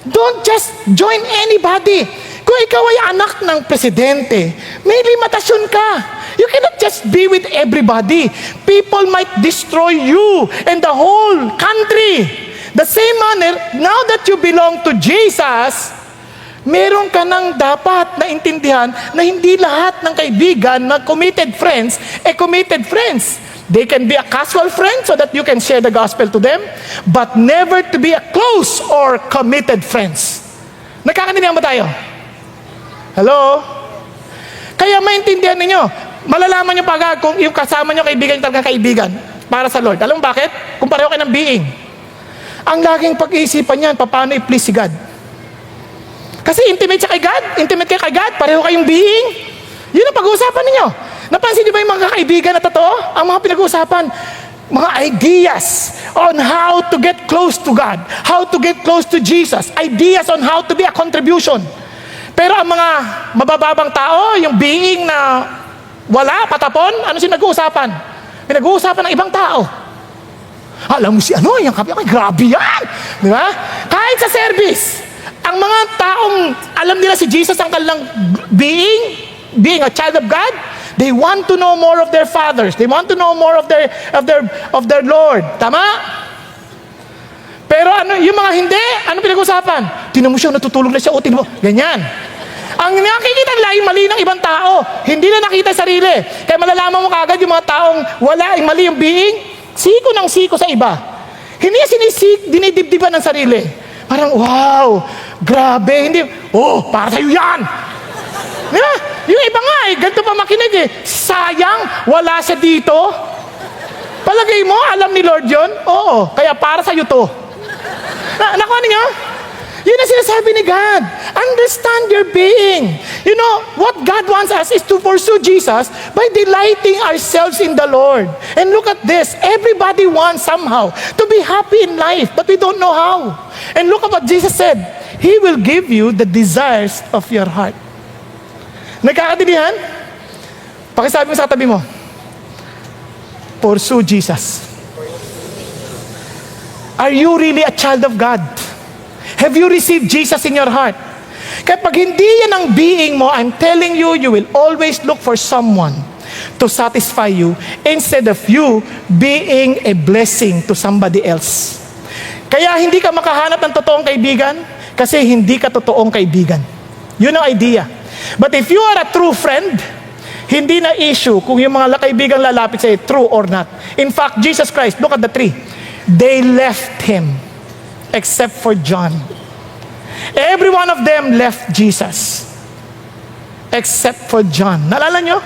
Don't just join anybody. Kung ikaw ay anak ng presidente, may limitasyon ka. You cannot just be with everybody. People might destroy you and the whole country. The same manner, now that you belong to Jesus, meron ka nang dapat na intindihan na hindi lahat ng kaibigan na committed friends, committed friends. They can be a casual friend so that you can share the gospel to them, but never to be a close or committed friends. Nakakaintindihan ba tayo? Hello? Kaya maintindihan ninyo, malalaman nyo pagka kung yung kasama nyo kaibigan talaga kaibigan para sa Lord. Alam mo bakit? Kung pareho kayo ng being. Ang laging pag-iisipan niyan, paano i-please si God. Kasi intimate siya kay God, intimate kayo kay God, pareho kayong being. Yun ang pag-uusapan ninyo. Napansin niyo ba yung mga kaibigan na totoo? Ang mga pinag-uusapan, mga ideas on how to get close to God, how to get close to Jesus, ideas on how to be a contribution. Pero ang mga mabababang tao, yung being na wala, patapon, ano sila nag-uusapan? Pinag-uusapan ng ibang tao. Alam mo si ano, yung kapi, grabe yan. Di ba? Kahit sa service, ang mga taong alam nila si Jesus ang kanilang being a child of God, they want to know more of their fathers. They want to know more of their Lord. Tama? Pero ano, yung mga hindi, ano pinag-usapan? Tinan mo siya, natutulog na siya, tinan mo, ganyan. Ang nakikita nila yung mali ng ibang tao, hindi na nakita sarili. Kaya malalaman mo kagad yung mga taong wala, yung mali yung being, siko ng siko sa iba. Hindi dinidibdiban ng sarili. Parang, wow, grabe, hindi, para sa'yo yan. Diba? Yung iba nga ganito pa makinig sayang, wala siya dito. Palagay mo, alam ni Lord yon? Oo, kaya para sa'yo to. Nakuha niyo? Yun ang sinasabi ni God. Understand your being. You know, what God wants us is to pursue Jesus by delighting ourselves in the Lord. And look at this. Everybody wants somehow to be happy in life, but we don't know how. And look at what Jesus said. He will give you the desires of your heart. Nagkakaintindihan? Pakisabi mo sa katabi mo, pursue Jesus. Are you really a child of God? Have you received Jesus in your heart? Kapag hindi yan ang being mo, I'm telling you, you will always look for someone to satisfy you instead of you being a blessing to somebody else. Kaya hindi ka makahanap ng totoong kaibigan kasi hindi ka totoong kaibigan. Yun ang idea. But if you are a true friend, hindi na issue kung yung mga kaibigan lalapit sa'yo, true or not. In fact, Jesus Christ, look at the tree. They left Him except for John. Every one of them left Jesus except for John. Naalala nyo?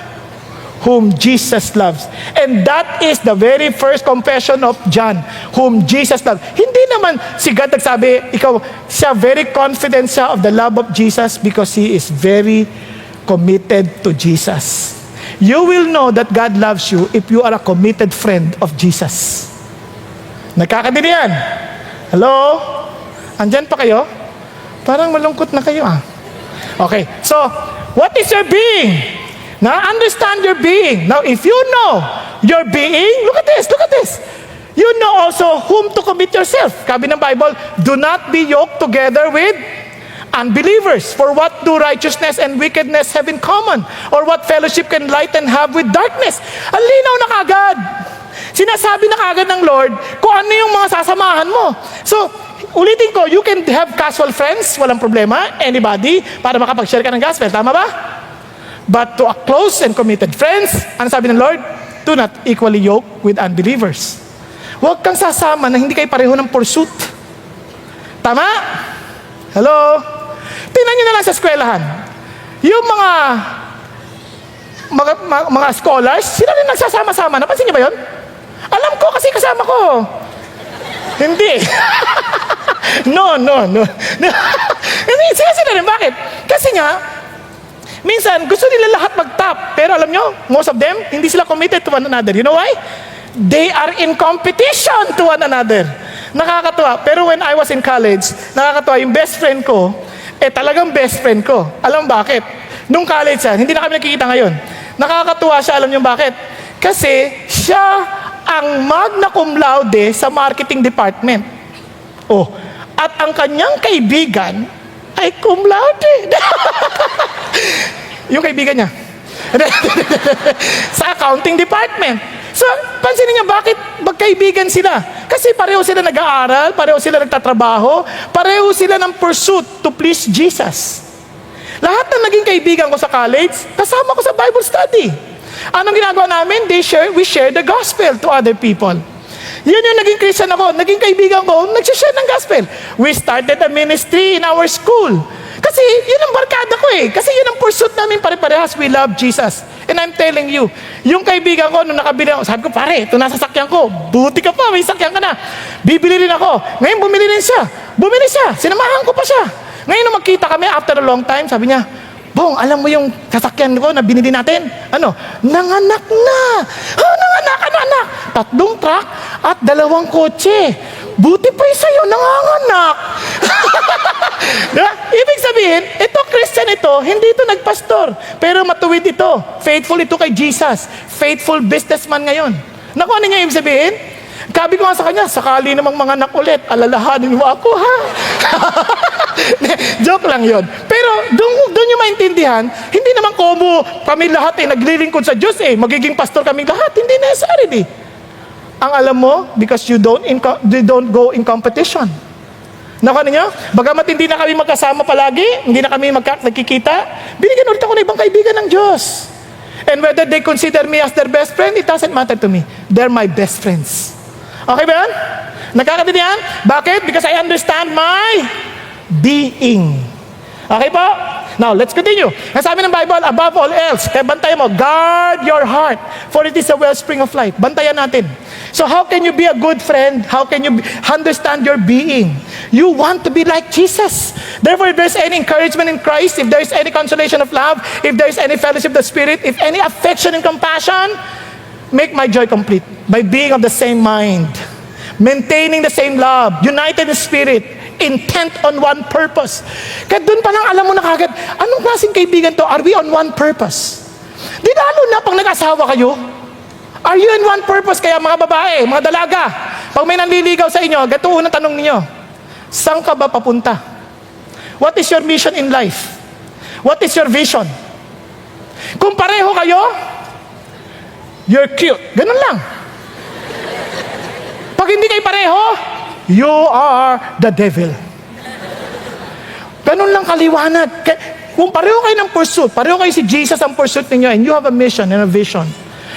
Whom Jesus loves. And that is the very first confession of John, whom Jesus loves. Hindi naman si God nagsabi, siya very confident siya of the love of Jesus because he is very committed to Jesus. You will know that God loves you if you are a committed friend of Jesus. Nagkakaintindihan? Hello? Andyan pa kayo? Parang malungkot na kayo Okay, so, what is your being? Now, understand your being. Now, if you know your being, look at this. You know also whom to commit yourself. Sabi ng Bible, do not be yoked together with unbelievers. For what do righteousness and wickedness have in common? Or what fellowship can light and have with darkness? Ang linaw na kagad. Sinasabi na kagad ng Lord kung ano yung mga sasamahan mo. So, ulitin ko, you can have casual friends, walang problema, anybody, para makapag-share ka ng gospel. Tama ba? But to a close and committed friends, ano sabi ng Lord? Do not equally yoke with unbelievers. Huwag kang sasama na hindi kayo pareho ng pursuit. Tama? Hello? Tingnan nyo na lang sa eskwelahan. Yung mga scholars, sila rin nagsasama-sama. Napansin nyo ba yun? Alam ko kasi kasama ko. Hindi. No. Hindi, sila rin. Bakit? Kasi nga, minsan, gusto nila lahat mag-top. Pero alam nyo, most of them, hindi sila committed to one another. You know why? They are in competition to one another. Nakakatuwa. Pero when I was in college, nakakatuwa, yung best friend ko, talagang best friend ko. Alam bakit? Nung college hindi na kami nakikita ngayon. Nakakatuwa siya, alam nyo bakit? Kasi siya ang magna cum laude sa marketing department. At ang kanyang kaibigan ay cum laude. Yung kaibigan niya. Sa accounting department. So, pansinin niyo bakit magkaibigan sila? Kasi pareho sila nag-aaral, pareho sila nagtatrabaho, pareho sila ng pursuit to please Jesus. Lahat na naging kaibigan ko sa college, kasama ko sa Bible study. Anong ginagawa namin? We share the gospel to other people. Yun yung naging Christian ako. Naging kaibigan ko, nagsishare ng gospel. We started a ministry in our school. Kasi yun ang barkada ko Kasi yun ang pursuit namin pare-parehas. We love Jesus. And I'm telling you, yung kaibigan ko, nung nakabili ako, sabi ko, pare, ito nasa sakyan ko. Buti ka pa, may sakyan ka na. Bibili rin ako. Ngayon, bumili rin siya. Bumili siya. Sinamahan ko pa siya. Ngayon, nung magkita kami after a long time, sabi niya, Bong, alam mo yung sasakyan ko na binili natin? Nanganak na. Nanganak, anak. 3 truck at 2 kotse. Buti pa yung sa'yo, nanganganak. Ibig sabihin, ito Christian ito, hindi ito nagpastor. Pero matuwid ito. Faithful ito kay Jesus. Faithful businessman ngayon. Naku, ano niya ibig sabihin? Sabi ko nga sa kanya, sakali namang manganak ulit, alalahanin mo ako, ha? Joke lang yon. Pero doon nyo maintindihan, hindi naman kami lahat naglilingkod sa Diyos magiging pastor kaming lahat. Hindi necessarily. Ang alam mo, because you don't go in competition. Nakuha niyo? Bagamat hindi na kami magkasama palagi, hindi na kami nagkikita, binigyan ulit ako ng ibang kaibigan ng Diyos. And whether they consider me as their best friend, it doesn't matter to me. They're my best friends. Okay ba yan? Nagkakaintindihan? Bakit? Because I understand my being. Okay po? Now, let's continue. Ang sabi ng Bible, above all else, kaya bantayan mo, guard your heart, for it is a wellspring of life. Bantayan natin. So how can you be a good friend? How can you understand your being? You want to be like Jesus. Therefore, if there's any encouragement in Christ, if there's any consolation of love, if there's any fellowship of the Spirit, if any affection and compassion, make my joy complete by being of the same mind, maintaining the same love, united in spirit, intent on one purpose. Kaya doon pa lang alam mo na kagad, anong klaseng kaibigan to? Are we on one purpose? Di lalo na pag nag-asawa kayo, are you in one purpose? Kaya mga babae, mga dalaga, pag may nanliligaw sa inyo, gato unang tanong niyo, saan ka ba papunta? What is your mission in life? What is your vision? Kung pareho kayo, you're cute. Ganun lang. Pag hindi kayo pareho, you are the devil. Ganun lang kaliwanag. Kung pareho kayo ng pursuit, pareho kayo si Jesus ang pursuit ninyo, and you have a mission and a vision.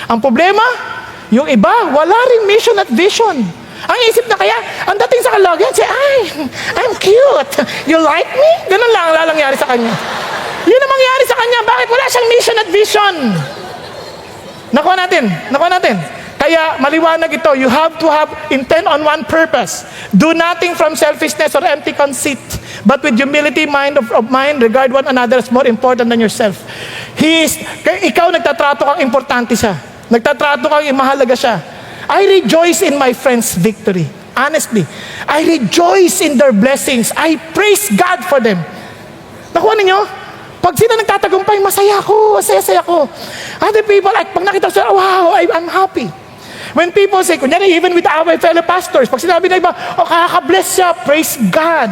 Ang problema, yung iba, wala ring mission at vision. Ang isip na kaya, ang dating sa kalagyan, say, I'm cute. You like me? Ganun lang ang lalangyari sa kanya. Yun ang mangyari sa kanya. Bakit wala siyang mission at vision? Nakuha natin. Kaya maliwanag ito, you have to have intent on one purpose. Do nothing from selfishness or empty conceit, but with humility of mind, regard one another as more important than yourself. Ikaw nagtatrato kang importante siya. Nagtatrato kang mahalaga siya. I rejoice in my friends' victory. Honestly, I rejoice in their blessings. I praise God for them. Nakuha ninyo? Pag sila nagtatagumpay, masaya ko. Other people, pag nakita ko sila, wow, I'm happy. When people say, kunyari, even with our fellow pastors, pag sinabi na iba, nakaka-bless siya, praise God.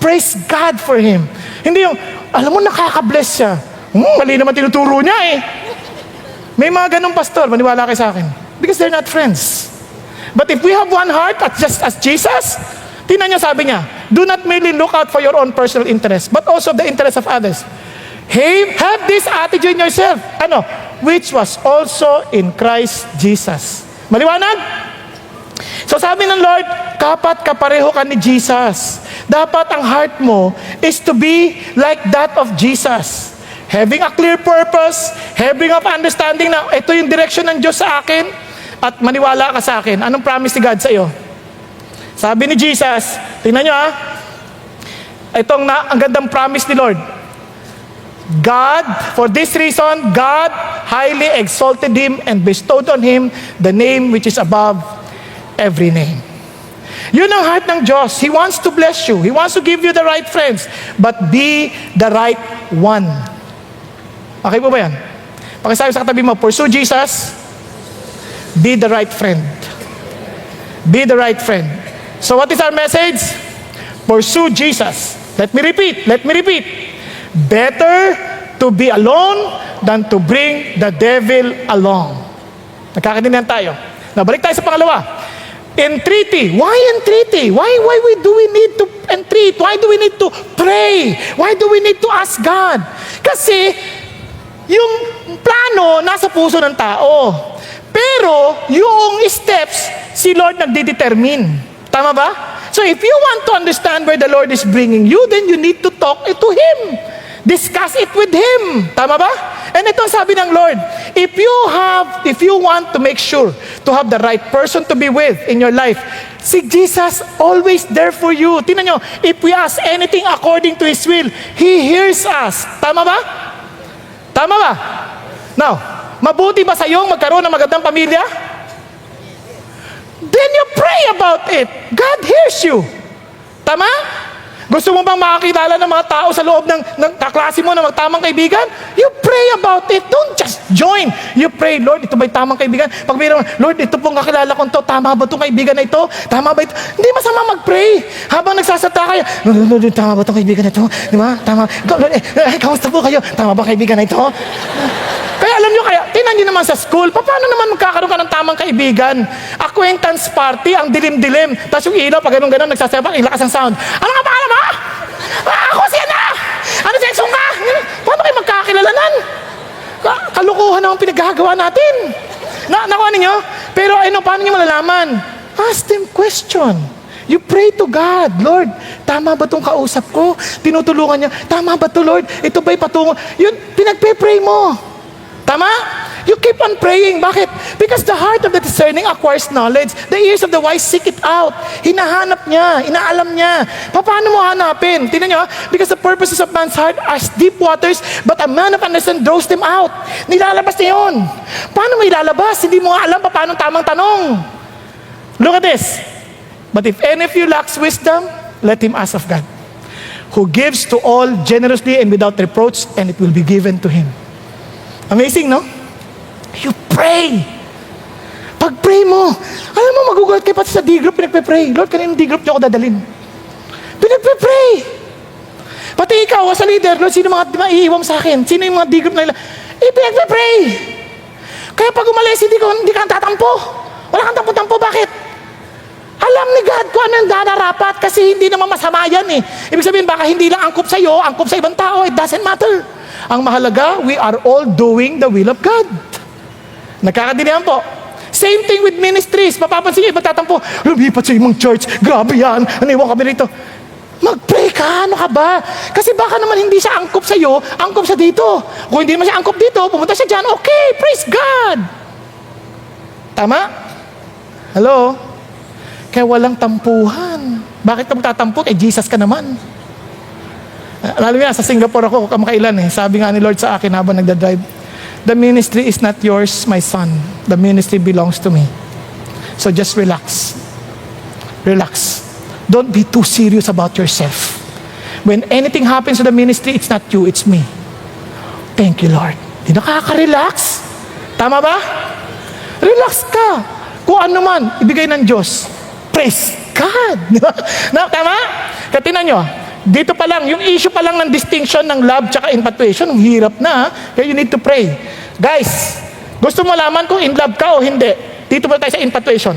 Praise God for him. Hindi yung, alam mo, nakaka-bless siya. Mali naman tinuturo niya eh. May mga ganong pastor, maniwala kayo sa akin. Because they're not friends. But if we have one heart, just as Jesus, tingnan niyo sabi niya, do not merely look out for your own personal interest, but also the interest of others. Hey, have this attitude in yourself. Which was also in Christ Jesus. Maliwanag? So sabi ng Lord, kapat kapareho ka ni Jesus. Dapat ang heart mo is to be like that of Jesus. Having a clear purpose, having of understanding na ito yung direction ng Diyos sa akin, at maniwala ka sa akin. Anong promise ni God sa iyo? Sabi ni Jesus, tingnan nyo ang gandang promise ni Lord. God, for this reason, God highly exalted him and bestowed on him the name which is above every name. Yun ang heart ng Diyos. He wants to bless you. He wants to give you the right friends. But be the right one. Okay po ba yan? Pakisabi sa katabi mo, pursue Jesus. Be the right friend. Be the right friend. So what is our message? Pursue Jesus. Let me repeat. Better to be alone than to bring the devil along. Nagkakaintindihan tayo. Now, balik tayo sa pangalawa. Entreaty. Why entreaty? Why do we need to entreat? Why do we need to pray? Why do we need to ask God? Kasi, yung plano nasa puso ng tao. Pero, yung steps, si Lord nagdedetermine. Tama ba? So, if you want to understand where the Lord is bringing you, then you need to talk to Him. Discuss it with Him. Tama ba? And ito ang sabi ng Lord, if you want to make sure to have the right person to be with in your life, si Jesus always there for you. Tingnan nyo, if we ask anything according to His will, He hears us. Tama ba? Tama ba? Now, mabuti ba sa iyong magkaroon ng magandang pamilya? Then you pray about it. God hears you. Tama? Gusto mo bang makakilala ng mga tao sa loob ng kaklase mo na magtamang kaibigan? You pray about it. Don't just join. You pray, Lord, ito ba'y tamang kaibigan? Pag mayroon, Lord, ito pong kakilala ko to, tama ba itong kaibigan na ito? Tama ba ito? Hindi masama mag-pray. Habang nagsasata kayo, Lord, tama ba itong kaibigan na ito? Di ba? Tama. Lord, kamusta po kayo? Tama ba kaibigan na ito? Kaya alam nyo, tinan nyo naman sa school, paano naman magkakaroon ka ng tamang kaibigan? Acquaintance party, ang dilim-dilim. Tapos yung ilaw, pag ganun-ganun, nagsasayapak, ilakas ang sound. Ano nga pangalan mo? Ako siya na! Ano sexo ka? Paano kayo magkakilalanan? Kalukuhan naman pinaggagawa natin. Nakuha ninyo? Pero paano nyo malalaman? Ask them question. You pray to God, Lord, tama ba itong kausap ko? Tinutulungan niya, tama ba ito, Lord? Ito ba'y patungo? Yun, pinagpe-pray mo. Tama? You keep on praying. Bakit? Because the heart of the discerning acquires knowledge. The ears of the wise seek it out. Hinahanap niya, inaalam niya. Paano mo hanapin? Tingnan niyo, because the purposes of man's heart are as deep waters, but a man of understanding draws them out. Nilalabas niya yun. Paano mo ilalabas? Hindi mo nga alam paano tamang tanong. Look at this. But if any of you lacks wisdom, let him ask of God, who gives to all generously and without reproach, and it will be given to him. Amazing, no? You pray. Pag-pray mo, alam mo, magugulat kayo pati sa D-group, pinagpe-pray. Lord, kanina D-group niyo ako dadalhin. Pinagpe-pray. Pati ikaw, as a leader, Lord, sino mga maiiwam sa akin? Sino yung mga D-group na nila? Pinagpe-pray. Kaya pag umalis, hindi ka tatampo. Wala kang tampo-tampo. Bakit? Alam ni God kung ano yung dararapat kasi hindi naman masama yan eh. Ibig sabihin, baka hindi lang angkop sa'yo, angkop sa ibang tao. It doesn't matter. Ang mahalaga, we are all doing the will of God. Nagkakadinihan po. Same thing with ministries. Mapapansin niyo, iba tatampo, lumipat sa imong church. Grabe yan. Aniwan kami rito. Mag-pray ka. Ano ka ba? Kasi baka naman hindi siya angkop sa'yo, angkop siya dito. Kung hindi naman siya angkop dito, pumunta siya dyan. Okay, praise God. Tama? Hello? Kaya walang tampuhan. Bakit ka magtatampo? Kay Jesus ka naman. Alam niya, sa Singapore ako kamakailan eh. Sabi nga ni Lord sa akin habang nagdadrive, the ministry is not yours, my son. The ministry belongs to me. So just relax. Relax. Don't be too serious about yourself. When anything happens to the ministry, it's not you, it's me. Thank you, Lord. Di nakaka-relax? Tama ba? Relax ka. Kung ano man, ibigay ng Diyos. Praise God. Tama? Katinan nyo, dito pa lang, yung issue pa lang ng distinction ng love tsaka infatuation, ang hirap na. Kaya you need to pray. Guys, gusto mo malaman kung in love ka o hindi? Dito pa tayo sa infatuation.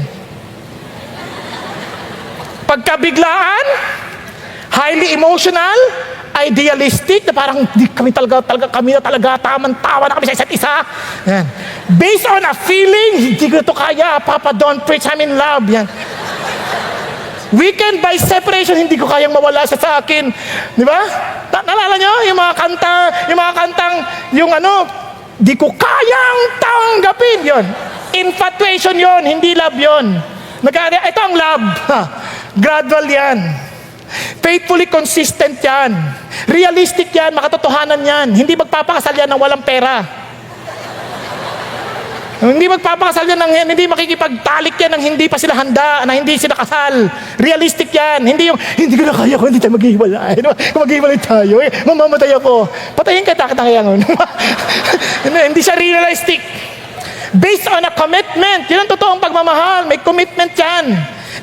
Pagkabiglaan, highly emotional, idealistic, na parang di kami talaga tamang-tawa na kami sa isa't isa. Yan. Based on a feeling, hindi ko ito kaya, Papa, don't preach, I'm in love. Yan. Weekend by separation, hindi ko kayang mawala siya sa akin. Di ba? Nalala nyo? Yung mga kantang, di ko kayang tanggapin. Yon. Infatuation yon, hindi love yon. Ito ang love. Gradual yan. Faithfully consistent yan. Realistic yan, makatotohanan yan. Hindi magpapakasal yan ng walang pera. Hindi magpapakasal yan ng hindi makikipagtalik yan ng hindi pa sila handa, na hindi sila kasal. Realistic yan. Hindi hindi ko na kaya kung hindi tayo maghiwalay. Kung maghiwalay tayo, mamamatay ako. Patayin ka, kaya nun. Hindi siya realistic. Based on a commitment. Yun ang totoong pagmamahal. May commitment yan.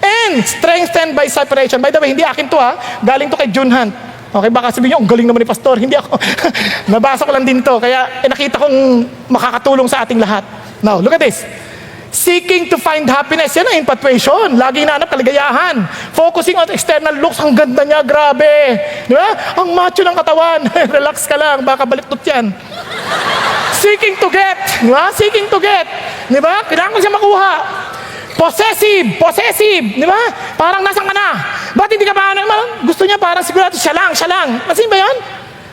And strengthened by separation. By the way, hindi akin to galing to kay June Hunt. Okay, baka sabihin niyo, ang galing naman ni Pastor. Hindi ako. Nabasa ko lang din to. Kaya nakita kong makakatulong sa ating lahat. Now, look at this. Seeking to find happiness. Yan ang infatuation. Laging nahanap kaligayahan. Focusing on external looks. Ang ganda niya, grabe. Di ba? Ang macho ng katawan. Relax ka lang. Baka baliktot yan. Seeking to get. Di ba? Seeking to get. Di ba? Kailangan ko siya makuha. Possessive. Di ba? Parang nasan ka na? Ba't hindi ka pa gusto niya parang sigurado siya lang. Masin ba yan?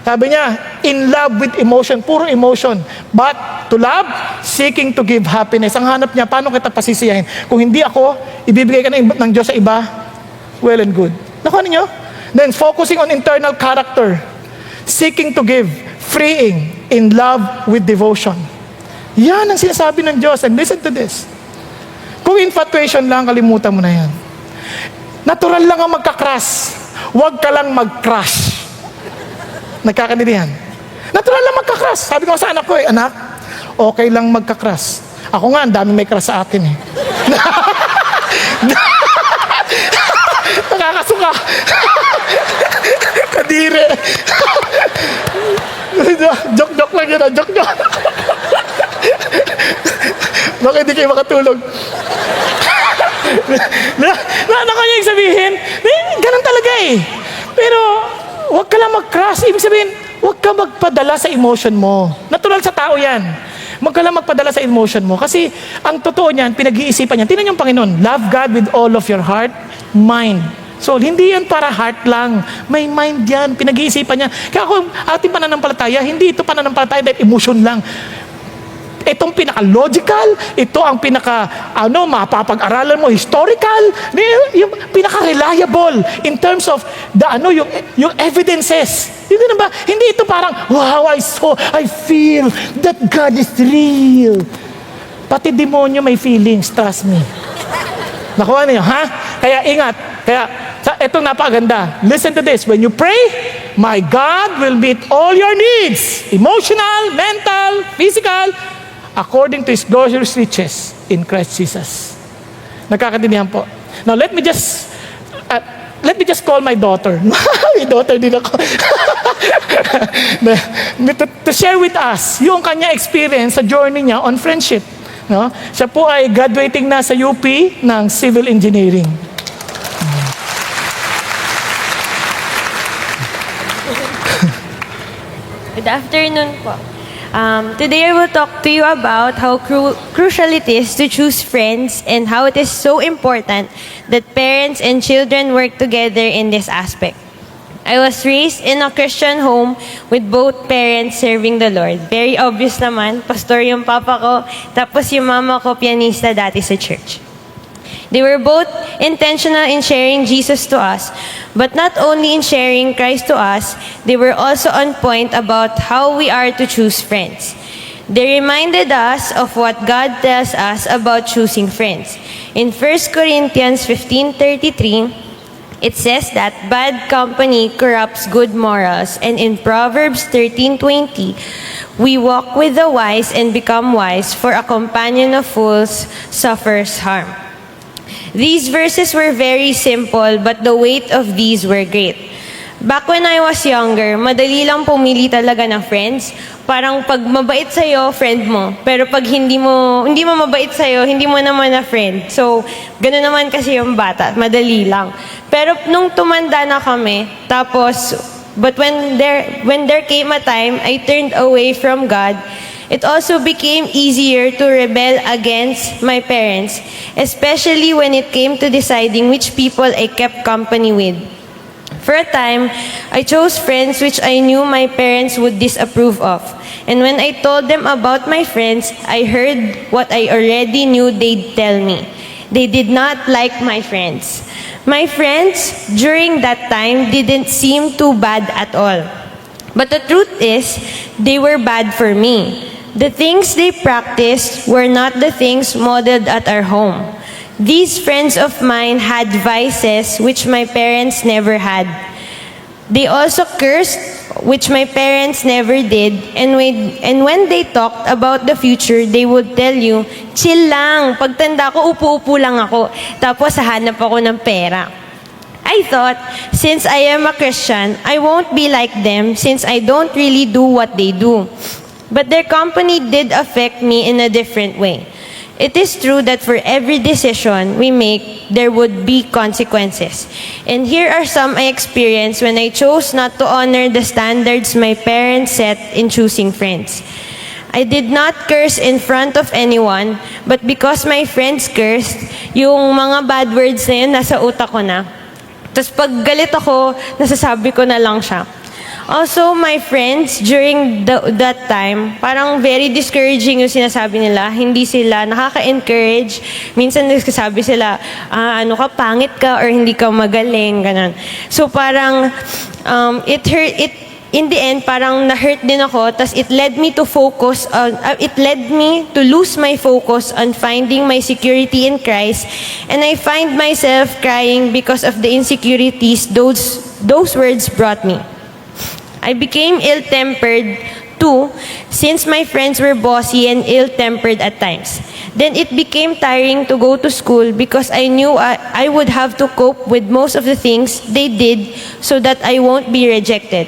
Sabi niya, in love with emotion, puro emotion. But to love, seeking to give happiness. Ang hanap niya, paano kita pasisiyahin? Kung hindi ako, ibibigay ka ng Diyos sa iba, well and good. Nakuha niyo? Then, focusing on internal character. Seeking to give, freeing, in love with devotion. Yan ang sinasabi ng Diyos. And listen to this. Kung infatuation lang, kalimutan mo na yan. Natural lang ang magka-crush. Huwag ka lang mag-crush. Nagkakadilihan. Natural lang magka-crush. Sabi ko sa anak ko anak, okay lang magka-crush. Ako nga, ang daming may crush sa akin Nakakasuka. Kadiri. Joke lang yun, joke. Bakit hindi kayo makatulog? Ano kanya yung sabihin? Ganun talaga Pero, huwag ka lang mag-crush. Ibig sabihin, huwag ka magpadala sa emotion mo. Natural sa tao yan. Huwag ka lang magpadala sa emotion mo. Kasi ang totoo niyan, pinag-iisipan niyan. Tingnan yung Panginoon, love God with all of your heart, mind. So, hindi yan para heart lang. May mind yan, pinag-iisipan niya. Kaya kung ating pananampalataya, hindi ito pananampalataya dahil emotion lang. Itong pinaka-logical, ito ang mapapag-aralan mo, historical, yung pinaka-reliable in terms of yung evidences. Hindi na ba? Hindi ito parang, wow, I feel that God is real. Pati demonyo may feelings, trust me. Nakuha niyo, ha? Kaya ingat. Kaya, itong napakaganda. Listen to this. When you pray, my God will meet all your needs. Emotional, mental, physical, according to His glorious riches in Christ Jesus. Nagkakaintindihan po. Now, let me just call my daughter. May daughter din ako. to share with us yung kanya experience sa journey niya on friendship. No? Siya po ay graduating na sa UP ng Civil Engineering. Good afternoon po. Today I will talk to you about how crucial it is to choose friends and how it is so important that parents and children work together in this aspect. I was raised in a Christian home with both parents serving the Lord. Very obvious naman, pastor yung papa ko, tapos yung mama ko pianista dati sa church. They were both intentional in sharing Jesus to us, but not only in sharing Christ to us, they were also on point about how we are to choose friends. They reminded us of what God tells us about choosing friends. In 1 Corinthians 15:33, it says that bad company corrupts good morals, and in Proverbs 13:20, we walk with the wise and become wise, for a companion of fools suffers harm. These verses were very simple, but the weight of these were great. Back when I was younger, madali lang pumili talaga ng friends. Parang pag mabait sa'yo, friend mo. Pero pag hindi mo mabait sa'yo, hindi mo naman na friend. So, gano'n naman kasi yung bata. Madali lang. Pero nung tumanda na kami, but when there came a time, I turned away from God. It also became easier to rebel against my parents, especially when it came to deciding which people I kept company with. For a time, I chose friends which I knew my parents would disapprove of. And when I told them about my friends, I heard what I already knew they'd tell me. They did not like my friends. My friends, during that time, didn't seem too bad at all. But the truth is, they were bad for me. The things they practiced were not the things modeled at our home. These friends of mine had vices which my parents never had. They also cursed, which my parents never did. And when they talked about the future, they would tell you, chill lang, pagtanda ko, upo-upo lang ako. Tapos hahanap ako ng pera. I thought, since I am a Christian, I won't be like them since I don't really do what they do. But their company did affect me in a different way. It is true that for every decision we make, there would be consequences. And here are some I experienced when I chose not to honor the standards my parents set in choosing friends. I did not curse in front of anyone, but because my friends cursed, yung mga bad words na yun, nasa utak ko na. Tapos pag galit ako, nasasabi ko na lang siya. Also, my friends, during that time, parang very discouraging yung sinasabi nila. Hindi sila nakaka-encourage. Minsan nagsasabi sila, pangit ka or hindi ka magaling, ganun. So parang, in the end, parang na-hurt din ako. Tas it led me to lose my focus on finding my security in Christ. And I find myself crying because of the insecurities those words brought me. I became ill-tempered too, since my friends were bossy and ill-tempered at times. Then it became tiring to go to school because I knew I would have to cope with most of the things they did so that I won't be rejected.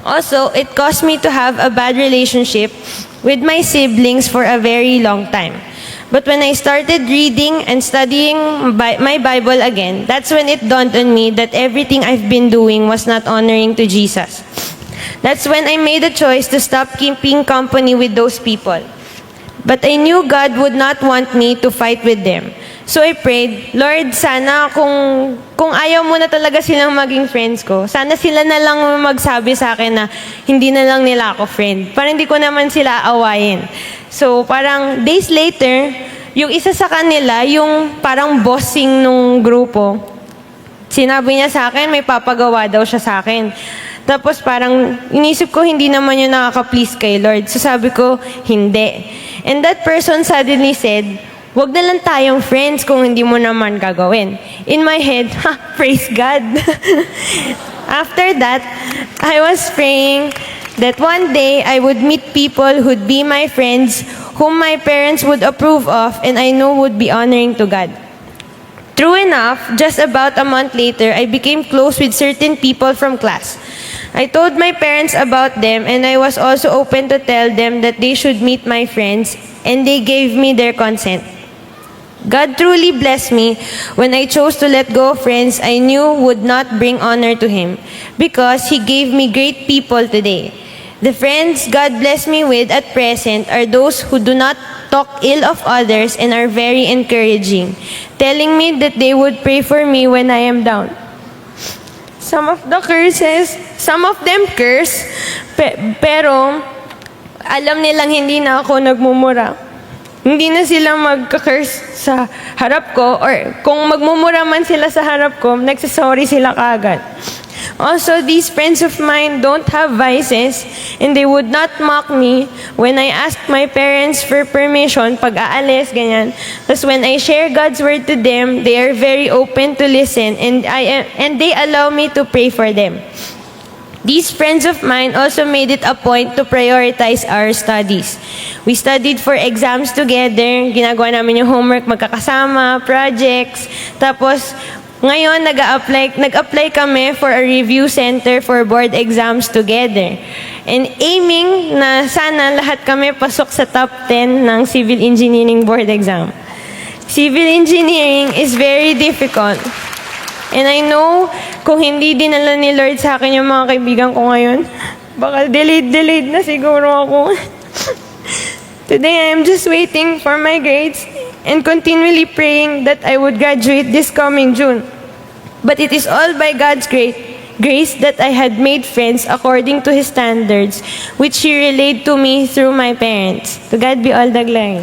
Also, it caused me to have a bad relationship with my siblings for a very long time. But when I started reading and studying my Bible again, that's when it dawned on me that everything I've been doing was not honoring to Jesus. That's when I made a choice to stop keeping company with those people. But I knew God would not want me to fight with them. So I prayed, Lord, sana kung ayaw mo na talaga silang maging friends ko, sana sila na lang magsabi sa akin na hindi na lang nila ako friend. Para hindi ko naman sila awayin. So parang days later, yung isa sa kanila, yung parang bossing nung grupo, sinabi niya sa akin, may papagawa daw siya sa akin. Tapos parang inisip ko, hindi naman yun nakaka-please kay Lord. So sabi ko, hindi. And that person suddenly said, wag na lang tayong friends kung hindi mo naman gagawin. In my head, praise God. After that, I was praying that one day I would meet people who'd be my friends, whom my parents would approve of, and I know would be honoring to God. True enough, just about a month later, I became close with certain people from class. I told my parents about them, and I was also open to tell them that they should meet my friends, and they gave me their consent. God truly blessed me when I chose to let go of friends I knew would not bring honor to Him, because He gave me great people today. The friends God blessed me with at present are those who do not talk ill of others and are very encouraging, telling me that they would pray for me when I am down. Some of them curse, pero alam nilang hindi na ako nagmumura. Hindi na sila magka-curse sa harap ko, or kung magmumura man sila sa harap ko, nagsasorry sila kaagad. Also, these friends of mine don't have vices, and they would not mock me when I ask my parents for permission pag aalis, ganyan. Tapos when I share God's word to them, they are very open to listen, and they allow me to pray for them. These friends of mine also made it a point to prioritize our studies. We studied for exams together, ginagawa namin yung homework magkakasama, projects. Tapos, ngayon, nag-apply kami for a review center for board exams together. And aiming na sana lahat kami pasok sa top 10 ng civil engineering board exam. Civil engineering is very difficult. And I know, kung hindi dinala ni Lord sa akin yung mga kaibigan ko ngayon, baka delayed na siguro ako. Today, I am just waiting for my grades and continually praying that I would graduate this coming June. But it is all by God's grace that I had made friends according to His standards, which He relayed to me through my parents. To God be all the glory.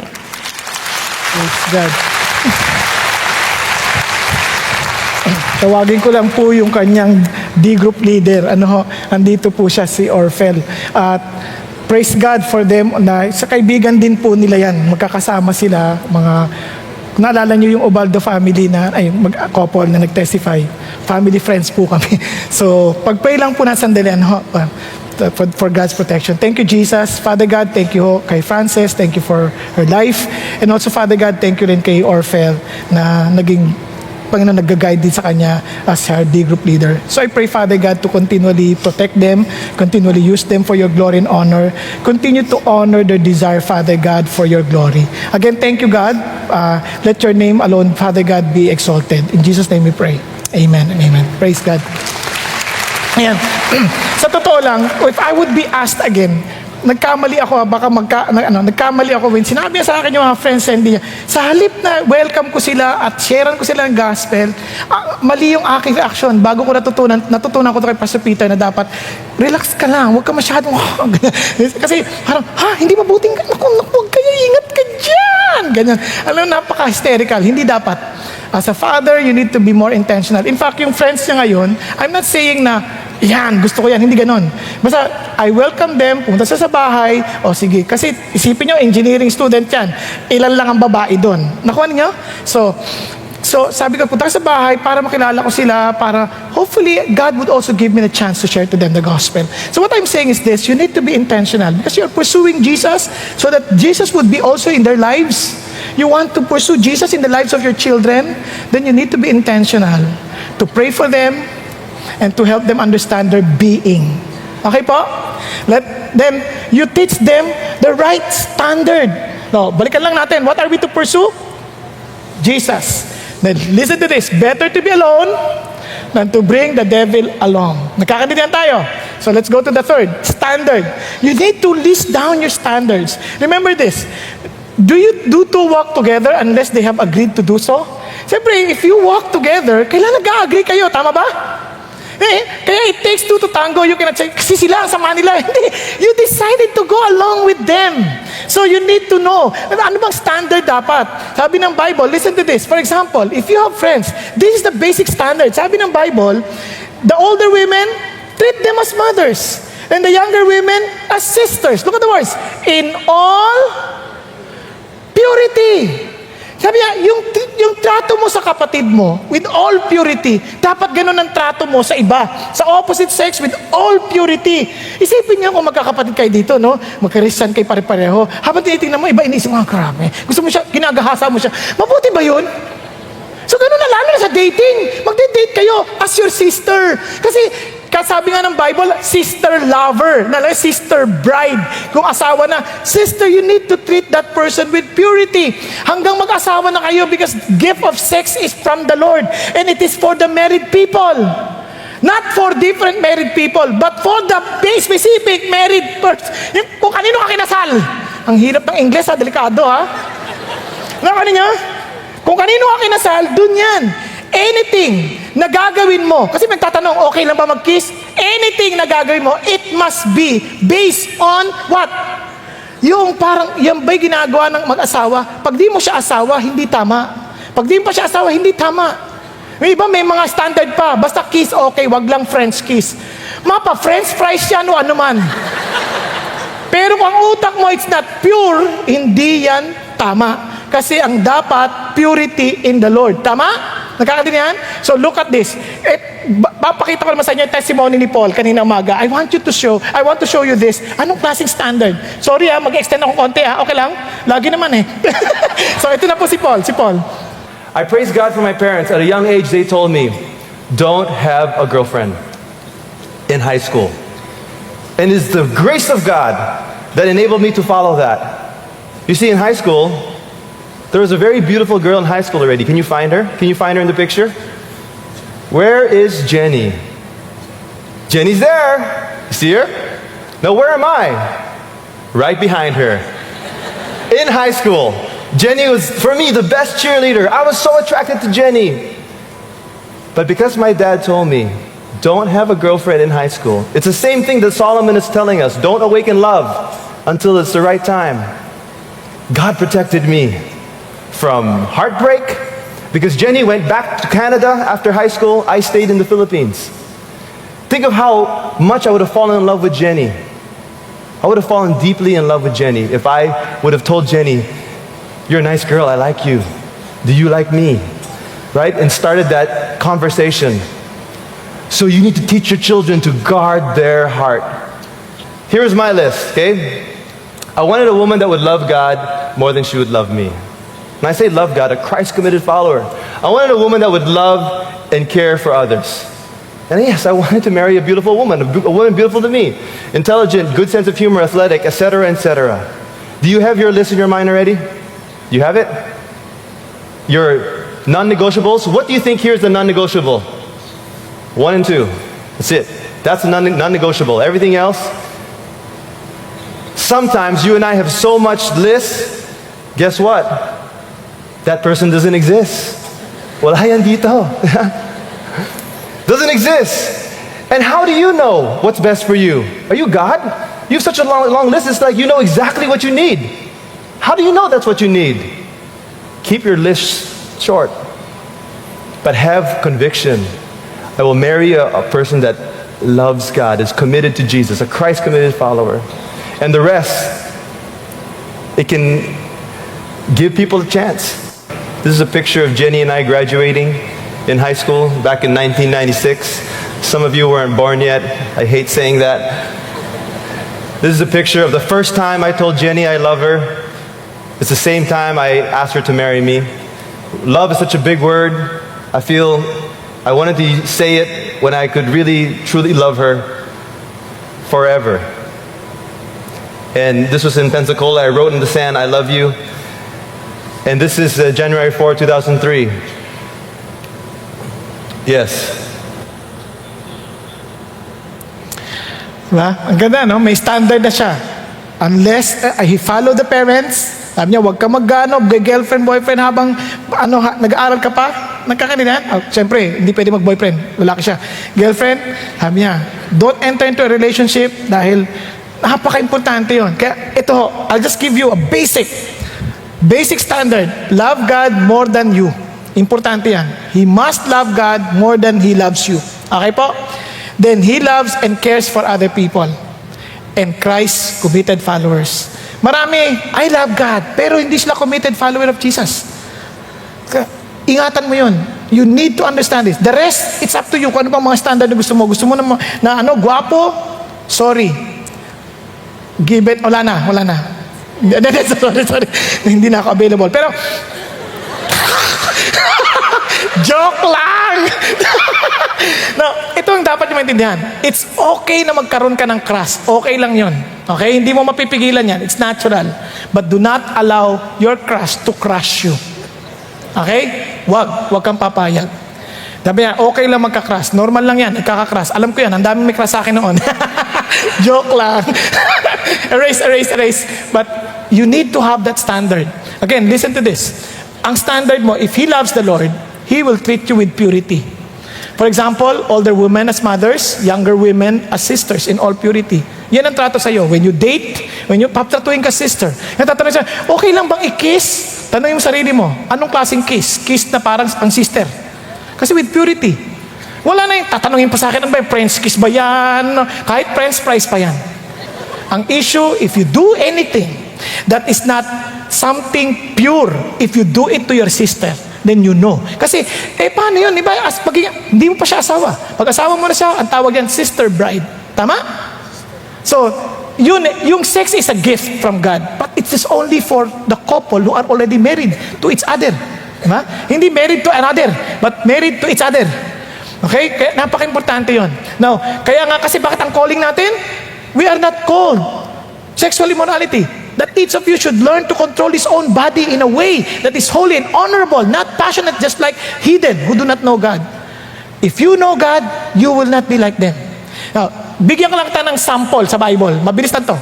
Praise God. Tawagin ko lang po yung kanyang D-group leader. Andito po siya, si Orfel. At praise God for them na sa kaibigan din po nila yan. Magkakasama sila, naalala niyo yung Ubaldo family couple na nag-testify. Family friends po kami. So, pag-pray lang po na sandali, for God's protection. Thank you, Jesus. Father God, thank you kay Frances. Thank you for her life. And also, Father God, thank you rin kay Orfel na naging Panginoon nag-guide din sa kanya as her D-group leader. So I pray, Father God, to continually protect them, continually use them for your glory and honor. Continue to honor their desire, Father God, for your glory. Again, thank you, God. Let your name alone, Father God, be exalted. In Jesus' name we pray. Amen and amen. Praise God. Ayan. Sa totoo lang, if I would be asked again, nagkamali ako, nagkamali ako when sinabi niya sa akin yung mga friends and niya, sa halip na welcome ko sila at sharean ko sila ng gospel, mali yung aking reaction. Bago ko natutunan ko ito kay Pastor Peter na dapat, relax ka lang, huwag ka masyadong, kasi parang, hindi mabuting, huwag kayo, ingat ka dyan. Ganyan. Alam, napaka-hysterical. Hindi dapat. As a father, you need to be more intentional. In fact, yung friends niya ngayon, I'm not saying na, yan, gusto ko yan. Hindi ganon. Basta, I welcome them, pumunta sa bahay, sige. Kasi, isipin nyo, engineering student yan. Ilan lang ang babae doon. Nakuha niyo? So, sabi ko, punta sa bahay para makilala ko sila, para hopefully, God would also give me the chance to share to them the gospel. So what I'm saying is this, you need to be intentional because you're pursuing Jesus so that Jesus would be also in their lives. You want to pursue Jesus in the lives of your children, then you need to be intentional to pray for them and to help them understand their being. Okay po? Let them, you teach them the right standard. No, balikan lang natin. What are we to pursue? Jesus. Then listen to this. Better to be alone than to bring the devil along. Nagkakaintindihan tayo. So let's go to the third. Standard. You need to list down your standards. Remember this. Do you do two walk together unless they have agreed to do so? Siyempre, if you walk together, kailangan nag-agree kayo, tama ba? Kaya it takes two to tango, you cannot say, kasi sila ang sama nila. Hindi, you decided to go along with them. So you need to know, ano bang standard dapat? Sabi ng Bible, listen to this. For example, if you have friends, this is the basic standard. Sabi ng Bible, the older women, treat them as mothers. And the younger women as sisters. Look at the words. In all purity. Sabi niya, yung trato mo sa kapatid mo, with all purity, dapat ganun ang trato mo sa iba. Sa opposite sex, with all purity. Isipin niyo kung magkakapatid kayo dito, no? Magka-Christian kayo pare-pareho. Habang tinitingnan mo, iba inisip mo, grabe. Gusto mo siya, ginagahasa mo siya. Mabuti ba yun? So ganun na, lalo na sa dating. Magde-date kayo as your sister. Kasi, sabi nga ng Bible, sister lover, sister bride. Kung asawa na, sister, you need to treat that person with purity. Hanggang mag-asawa na kayo because gift of sex is from the Lord. And it is for the married people. Not for different married people, but for the specific married person. Kung kanino ka kinasal. Ang hirap ng Ingles, ha? Delikado, ha? Kanino? Kung kanino ka kinasal, dun yan. Anything na gagawin mo, kasi magtatanong, okay lang ba mag-kiss? Anything na gagawin mo, it must be based on what? Yung parang, yan ba'y ginagawa ng mag-asawa? Pag di mo siya asawa, hindi tama. Pag di mo pa siya asawa, hindi tama. May iba, may mga standard pa. Basta kiss, okay, wag lang French kiss. Mapa, French fries yan o ano man. Pero kung ang utak mo, it's not pure, hindi yan tama. Kasi ang dapat, purity in the Lord. Tama? Nagkakaintindihan? So look at this. Papakita ko naman sa inyo yung testimony ni Paul kanina umaga. I want to show you this. Anong klaseng standard? Sorry mag-extend ako konti Okay lang? Lagi naman So ito na po si Paul. I praise God for my parents. At a young age, they told me, don't have a girlfriend in high school. And it's the grace of God that enabled me to follow that. You see, in high school, there was a very beautiful girl in high school already. Can you find her? Can you find her in the picture? Where is Jenny? Jenny's there. See her? Now where am I? Right behind her. In high school. Jenny was, for me, the best cheerleader. I was so attracted to Jenny. But because my dad told me, don't have a girlfriend in high school. It's the same thing that Solomon is telling us. Don't awaken love until it's the right time. God protected me from heartbreak, because Jenny went back to Canada after high school. I stayed in the Philippines. Think of how much I would have fallen in love with Jenny. I would have fallen deeply in love with Jenny if I would have told Jenny, you're a nice girl, I like you. Do you like me? Right? And started that conversation. So you need to teach your children to guard their heart. Here's my list, okay? I wanted a woman that would love God more than she would love me. When I say love God, a Christ-committed follower. I wanted a woman that would love and care for others. And yes, I wanted to marry a beautiful woman, a woman beautiful to me. Intelligent, good sense of humor, athletic, etc., etc. Do you have your list in your mind already? Do you have it? Your non-negotiables? What do you think here is the non-negotiable? 1 and 2. That's it. That's a non-negotiable. Everything else? Sometimes you and I have so much lists. Guess what? That person doesn't exist. Wala yan dito. Doesn't exist. And how do you know what's best for you? Are you God? You have such a long list, it's like you know exactly what you need. How do you know that's what you need? Keep your list short. But have conviction. I will marry a person that loves God, is committed to Jesus, a Christ-committed follower. And the rest, it can give people a chance. This is a picture of Jenny and I graduating in high school back in 1996. Some of you weren't born yet. I hate saying that. This is a picture of the first time I told Jenny I love her. It's the same time I asked her to marry me. Love is such a big word. I feel I wanted to say it when I could really, truly love her forever. And this was in Pensacola. I wrote in the sand, I love you. And this is January 4, 2003. Yes. Diba? Ang ganda, no? May standard na siya. Unless he follow the parents, Sabi niya, huwag ka girlfriend, boyfriend habang nag-aaral ka pa. Nagkakaninaan? Siyempre, hindi pwede mag-boyfriend. Lalaki siya. Girlfriend, sabi niya, don't enter into a relationship dahil napaka-importante yun. Kaya ito, I'll just give you a basic standard. Love God more than you. Importante yan. He must love God more than He loves you. Okay po? Then He loves and cares for other people. And Christ committed followers. Marami, I love God, pero hindi sila committed follower of Jesus. Ingatan mo yun. You need to understand this. The rest, it's up to you kung ano bang mga standard na gusto mo. Gusto mo na gwapo? Sorry. Give it, wala na. Sorry. Hindi na ako available. Pero, joke lang! No, ito ang dapat nyo maintindihan. It's okay na magkaroon ka ng crush. Okay lang yon. Okay? Hindi mo mapipigilan yan. It's natural. But do not allow your crush to crush you. Okay? Wag kang papayag. Sabi niya, okay lang magka-crush. Normal lang yan, nagkaka-crush. Alam ko yan, ang daming may crush sa akin noon. Joke lang. erase. But you need to have that standard. Again, listen to this. Ang standard mo, if He loves the Lord, He will treat you with purity. For example, older women as mothers, younger women as sisters in all purity. Yan ang trato sa'yo. When you date, when you patratuin ka sister, natatanong siya, okay lang bang i-kiss? Tanong yung sarili mo, anong klaseng kiss? Kiss na parang ang sister. Kasi with purity. Wala na yung tatanungin pa sa akin, ano ba yung French kiss ba yan? Kahit French fries pa yan. Ang issue, if you do anything that is not something pure, if you do it to your sister, then you know. Kasi, paano yun? Diba? Hindi mo pa siya asawa. Pag asawa mo na siya, ang tawag yan, sister bride. Tama? So, yung sex is a gift from God. But it is only for the couple who are already married to each other. Diba? Hindi married to another, but married to each other. Okay? Kaya napaka-importante yun. Now, kaya nga kasi bakit ang calling natin? We are not called sexual immorality. That each of you should learn to control his own body in a way that is holy and honorable, not passionate, just like heathen who do not know God. If you know God, you will not be like them. Now, bigyan ko lang tayo ng sample sa Bible. Mabilis na to.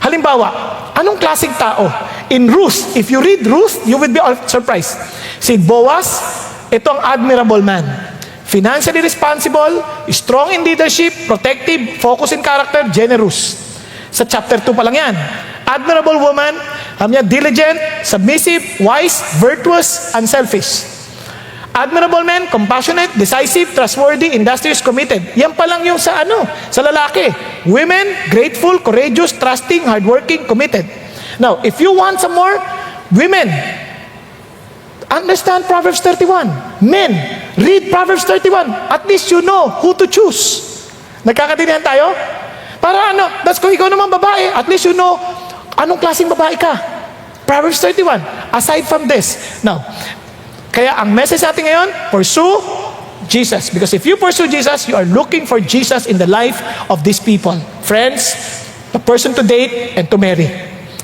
Halimbawa, anong klaseng tao? In Ruth, if you read Ruth, you will be surprised. Si Boaz, ito ang admirable man. Financially responsible, strong in leadership, protective, focused in character, generous. Sa chapter 2 pa lang yan. Admirable woman, diligent, submissive, wise, virtuous, unselfish. Admirable man, compassionate, decisive, trustworthy, industrious, committed. Yan pa lang yung sa lalaki. Women, grateful, courageous, trusting, hardworking, committed. Now, if you want some more, women, understand Proverbs 31. Men, read Proverbs 31. At least you know who to choose. Nagkakatindihan tayo? Para that's kung ikaw naman babae, at least you know anong klaseng babae ka. Proverbs 31. Aside from this. Now, kaya ang message natin ngayon, pursue Jesus. Because if you pursue Jesus, you are looking for Jesus in the life of these people. Friends, the person to date and to marry.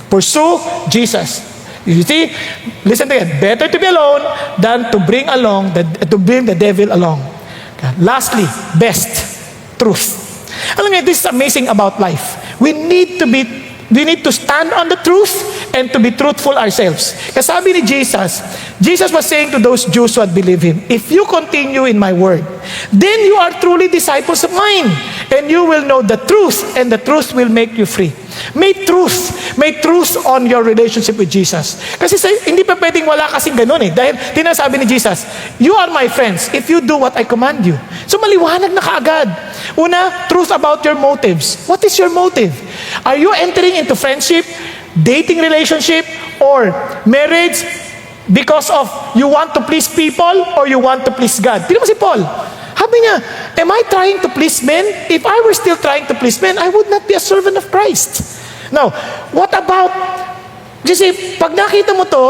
Pursue Jesus. You see, listen to it. Better to be alone than to bring the devil along. Lastly, best, truth. Alam niyo, this is amazing about life. We need to stand on the truth and to be truthful ourselves. Kasi sabi ni Jesus was saying to those Jews who had believed Him, if you continue in my word, then you are truly disciples of mine, and you will know the truth, and the truth will make you free. May truth on your relationship with Jesus. Kasi hindi pa pwedeng wala kasing ganun eh. Dahil tinasabi ni Jesus, you are my friends if you do what I command you. So maliwanag na kaagad. Una, truth about your motives. What is your motive? Are you entering into friendship, dating relationship, or marriage because of you want to please people or you want to please God? Tignan mo si Paul. Sabi niya, am I trying to please men? If I were still trying to please men, I would not be a servant of Christ. Now, what about, kasi pag nakita mo to,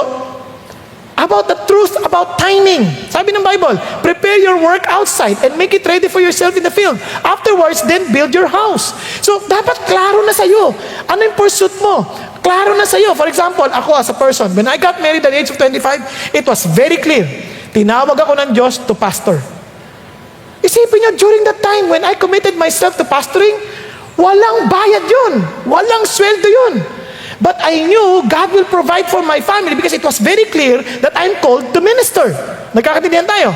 about the truth about timing. Sabi ng Bible, prepare your work outside and make it ready for yourself in the field. Afterwards, then build your house. So, dapat klaro na sa'yo. Ano yung pursuit mo? Klaro na sa'yo. For example, ako as a person, when I got married at the age of 25, it was very clear. Tinawag ako ng Diyos to pastor. Isipin niyo, during that time, when I committed myself to pastoring, walang bayad yun. Walang sweldo yun. But I knew God will provide for my family because it was very clear that I'm called to minister. Nagkakaintindihan tayo?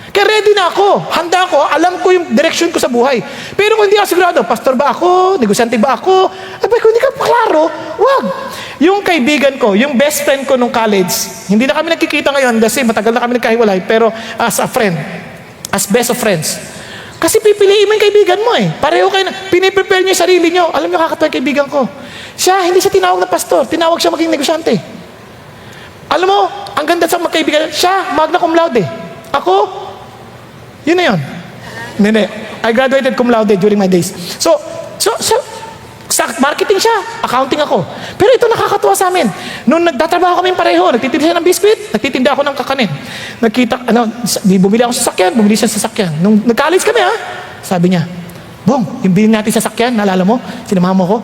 Kaya ready na ako, handa ako, alam ko yung direction ko sa buhay. Pero kung hindi ako sigurado, pastor ba ako, negosyante ba ako, kung hindi ka klaro, wag. Yung kaibigan ko, yung best friend ko nung college, hindi na kami nagkikita ngayon kasi matagal na kami nagkahiwalay, pero as a friend, as best of friends. Kasi pipiliin mo yung kaibigan mo eh. Pareho kayo na, piniprepare niyo yung sarili niyo. Alam niyo, kakatawa yung kaibigan ko. Siya, hindi siya tinawag na pastor, tinawag siya maging negosyante. Alam mo, ang ganda sa magkaibigan, siya, magna cum laude. Ako, yun na yun. Hindi. I graduated cum laude during my days. So, sa marketing siya, accounting ako. Pero ito nakakatuwa sa amin. Noong nagtatrabaho kami pareho, nagtitinda siya ng biskwit, nagtitinda ako ng kakanin. Bumili ako sa sasakyan, bumili siya sa sasakyan. Nung nag-college kami sabi niya, Bong, yung bilhin natin sa sasakyan, naalala mo? Sinamahan mo ko?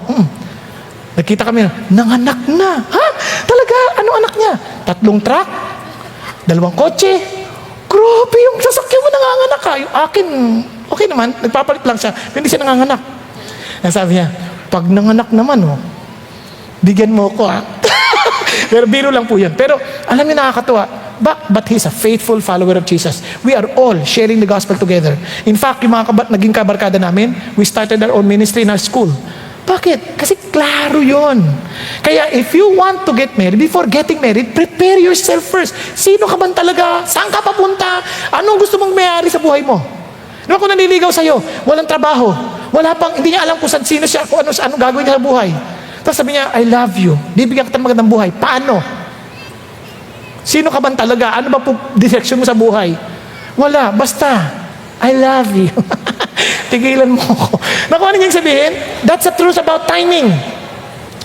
Nagkita kami, nanganak na. Ha? Talaga? Ano anak niya? 3 truck, 2 kotse. Grabe yung sasakyan mo nanganganak ka. Yung akin, okay naman, nagpapalit lang siya. Hindi siya nanganganak. Sabi niya, pag nanganak naman, bigyan mo ko Pero biro lang po yan. Pero alam niyo nakakatuwa, but he's a faithful follower of Jesus. We are all sharing the gospel together. In fact, yung mga naging kabarkada namin, we started our own ministry in our school. Bakit? Kasi klaro yon. Kaya if you want to get married, before getting married, prepare yourself first. Sino ka ba talaga? Saan ka papunta? Anong gusto mong mayari sa buhay mo? Diba kung naniligaw sa'yo, walang trabaho, hindi niya alam kung sino siya, kung ano gagawin niya sa buhay. Tapos sabi niya, I love you. Bibigyan kita ng magandang buhay. Paano? Sino ka ba talaga? Ano ba po direction mo sa buhay? Wala. Basta, I love you. Tigilan mo ako. Nakuha niyo yung sabihin? That's the truth about timing.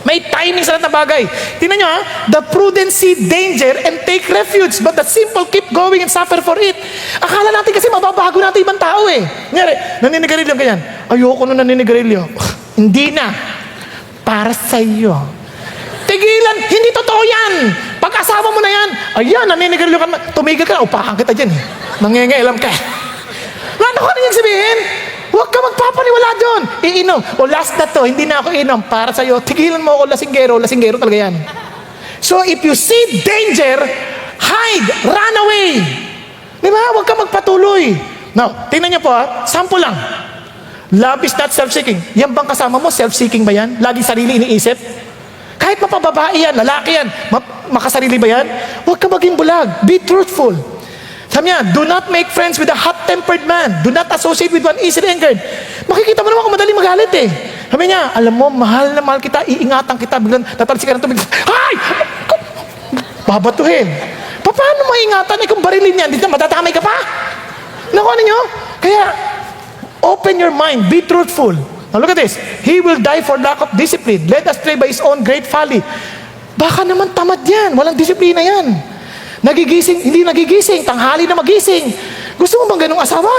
May timing sa lahat na bagay. Tingnan nyo the prudent see danger and take refuge, but the simple keep going and suffer for it. Akala natin kasi mababago natin ibang tao eh. Ngayon, naninigarilyo ganyan. Ayoko nung naninigarilyo. Hindi na. Para sa iyo. Tigilan, hindi totoo yan. Pag asawa mo na yan, ayan, naninigarilyo ka na. Tumigil ka na, upakan kita dyan eh. Nangengailam ka. Ano ko na yung sabihin? Huwag ka magpapaniwala doon. Iinom. O last na to, hindi na ako inom. Para sa'yo, tigilan mo ako, lasinggero talaga yan. So if you see danger, hide, run away. Di ba? Huwag ka magpatuloy. Now, tingnan niyo po sample lang. Love is not self-seeking. Yan bang kasama mo, self-seeking ba yan? Lagi sarili iniisip? Kahit mapababae yan, lalaki yan, makasarili ba yan? Huwag ka maging bulag. Be truthful. Sabi niya, do not make friends with a hot-tempered man. Do not associate with one easily angered. Makikita mo naman kung madaling magalit eh. Sabi niya, alam mo, mahal na mahal kita, iingatan kita, biglang tatalsikan ng tubig. Ay! Babatuhin. Paano maingatan? Kung barilin yan, dito matatamay ka pa? Nakuha ninyo? Kaya, open your mind, be truthful. Now look at this. He will die for lack of discipline, led astray by his own great folly. Baka naman tamad yan, walang disiplina yan. Nagigising, hindi nagigising, tanghali na magising. Gusto mo bang ganung asawa?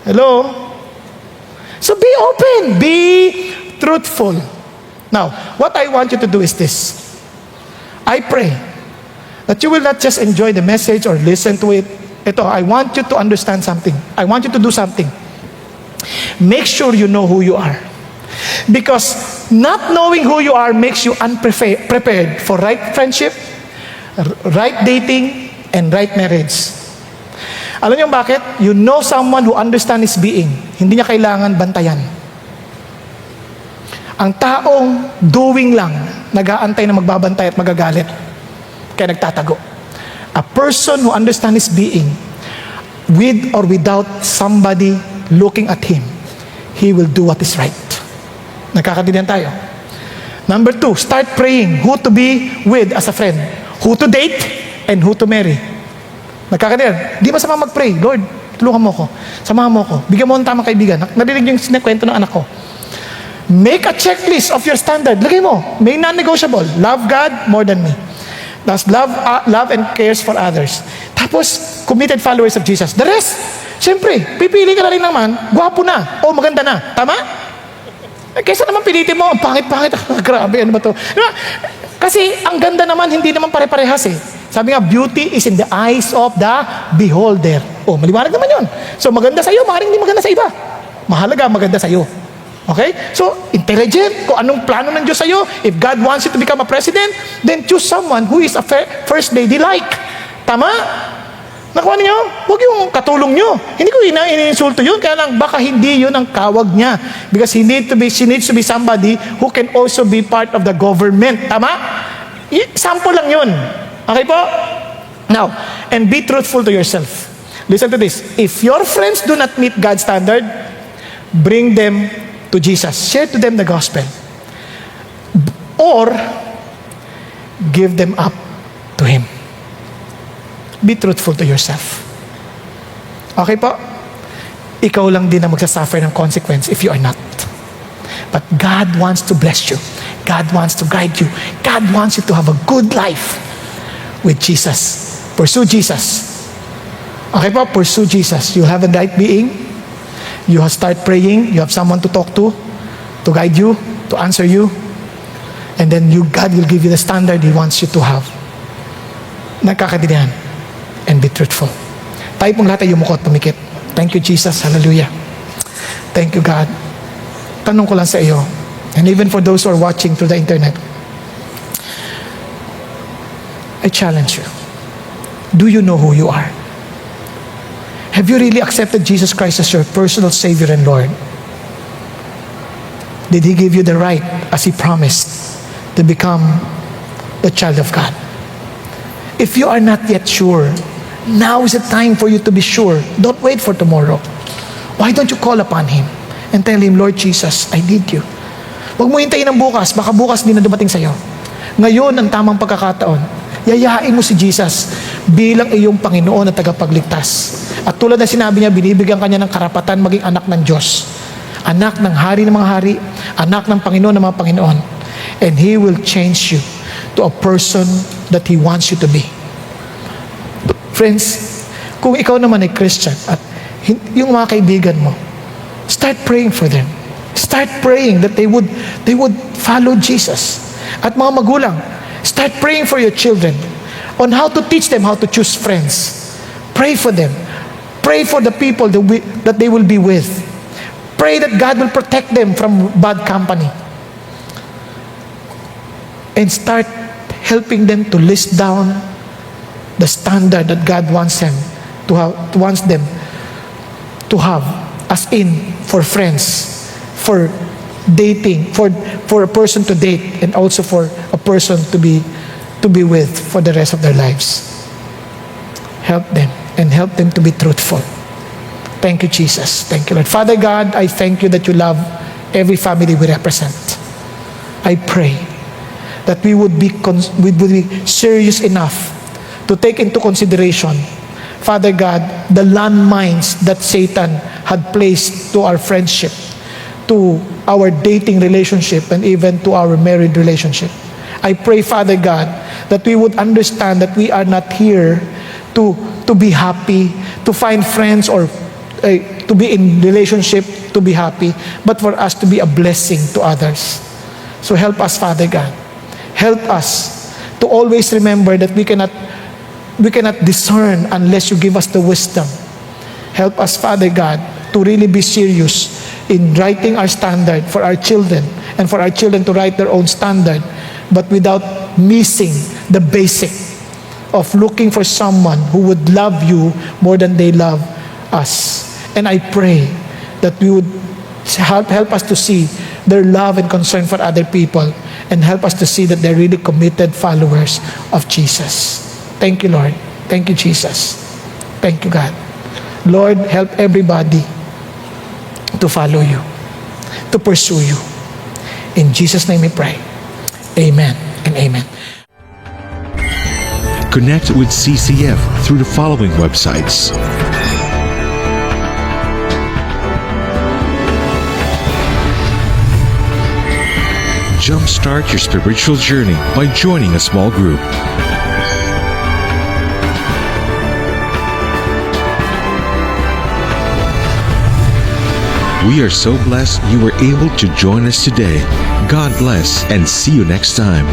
Hello? So be open, be truthful. Now, what I want you to do is this. I pray that you will not just enjoy the message or listen to it. Ito, I want you to understand something. I want you to do something. Make sure you know who you are. Because not knowing who you are makes you unprepared for right friendship, right dating, and right marriage. Alam niyo bakit? You know someone who understands his being. Hindi niya kailangan bantayan. Ang taong doing lang, nag-aantay na magbabantay at magagalit. Kaya nagtatago. A person who understands his being, with or without somebody looking at him, he will do what is right. Nagkakaintindihan tayo. Number 2, start praying who to be with as a friend. Who to date and who to marry. Nagkakaintindihan. Di ba sama mag-pray? Lord, tulungan mo ko. Samahan mo ko. Bigyan mo ng tamang kaibigan. Narinig yung sinakwento ng anak ko. Make a checklist of your standard. Lagay mo. May non-negotiable. Love God more than me. That's love and cares for others. Tapos, committed followers of Jesus. The rest, siyempre, pipili ka na rin naman, gwapo na, o maganda na. Tama? Kaysa naman pilitin mo, ang pangit-pangit. Grabe, ano ba to? Diba? Kasi ang ganda naman, hindi naman pare-parehas eh. Sabi nga, beauty is in the eyes of the beholder. Oh, maliwanag naman yun. So maganda sa'yo, maaaring hindi maganda sa iba. Mahalaga, maganda sa'yo. Okay? So, intelligent, kung anong plano ng Diyos sa'yo. If God wants you to become a president, then choose someone who is a first lady-like. Tama? Nakuha niyo? Huwag yung katulong nyo. Hindi ko iniinsulto yun, kaya lang baka hindi yun ang kawag niya. Because she needs to be somebody who can also be part of the government. Tama? Sample lang yun. Okay po? Now, and be truthful to yourself. Listen to this. If your friends do not meet God's standard, bring them to Jesus. Share to them the gospel. Or, give them up to Him. Be truthful to yourself. Okay po? Ikaw lang din ang magsasuffer ng consequence if you are not. But God wants to bless you. God wants to guide you. God wants you to have a good life with Jesus. Pursue Jesus. Okay po? Pursue Jesus. You have a right being. You start praying. You have someone to talk to guide you, to answer you. And then God will give you the standard He wants you to have. Nagkakadilihan. And be truthful. Tayo pong lahat ay yumukot, pumikit. Thank you, Jesus. Hallelujah. Thank you, God. Tanong ko lang sa iyo, and even for those who are watching through the internet, I challenge you. Do you know who you are? Have you really accepted Jesus Christ as your personal Savior and Lord? Did He give you the right, as He promised, to become the child of God? If you are not yet sure, now is the time for you to be sure. Don't wait for tomorrow. Why don't you call upon Him and tell Him, Lord Jesus, I need you. Huwag mo hintayin ng bukas, baka bukas din na dumating sa'yo. Ngayon ang tamang pagkakataon. Yayain mo si Jesus bilang iyong Panginoon at tagapagligtas. At tulad na sinabi niya, binibigyan kanya ng karapatan maging anak ng Diyos. Anak ng hari ng mga hari, anak ng Panginoon ng mga Panginoon. And He will change you to a person that He wants you to be. Friends, kung ikaw naman ay Christian at yung mga kaibigan mo, start praying for them. Start praying that they would follow Jesus. At mga magulang, start praying for your children on how to teach them how to choose friends. Pray for them. Pray for the people that they will be with. Pray that God will protect them from bad company. And start helping them to list down the standard that God wants them to have, as in for friends, for dating, for a person to date, and also for a person to be with for the rest of their lives. Help them and help them to be truthful. Thank you, Jesus. Thank you, Lord. Father God, I thank you that you love every family we represent. I pray that we would be serious enough to take into consideration, Father God, the landmines that Satan had placed to our friendship, to our dating relationship, and even to our married relationship. I pray, Father God, that we would understand that we are not here to be happy, to find friends, or to be in relationship to be happy, but for us to be a blessing to others. So help us, Father God. Help us to always remember that we cannot discern unless you give us the wisdom. Help us, Father God, to really be serious in writing our standard for our children, and for our children to write their own standard, but without missing the basic of looking for someone who would love you more than they love us. And I pray that we would help us to see their love and concern for other people, and help us to see that they're really committed followers of Jesus. Thank you, Lord. Thank you, Jesus. Thank you, God. Lord, help everybody to follow you, to pursue you. In Jesus' name we pray. Amen and amen. Connect with CCF through the following websites: Jumpstart your spiritual journey by joining a small group. We are so blessed you were able to join us today. God bless and see you next time.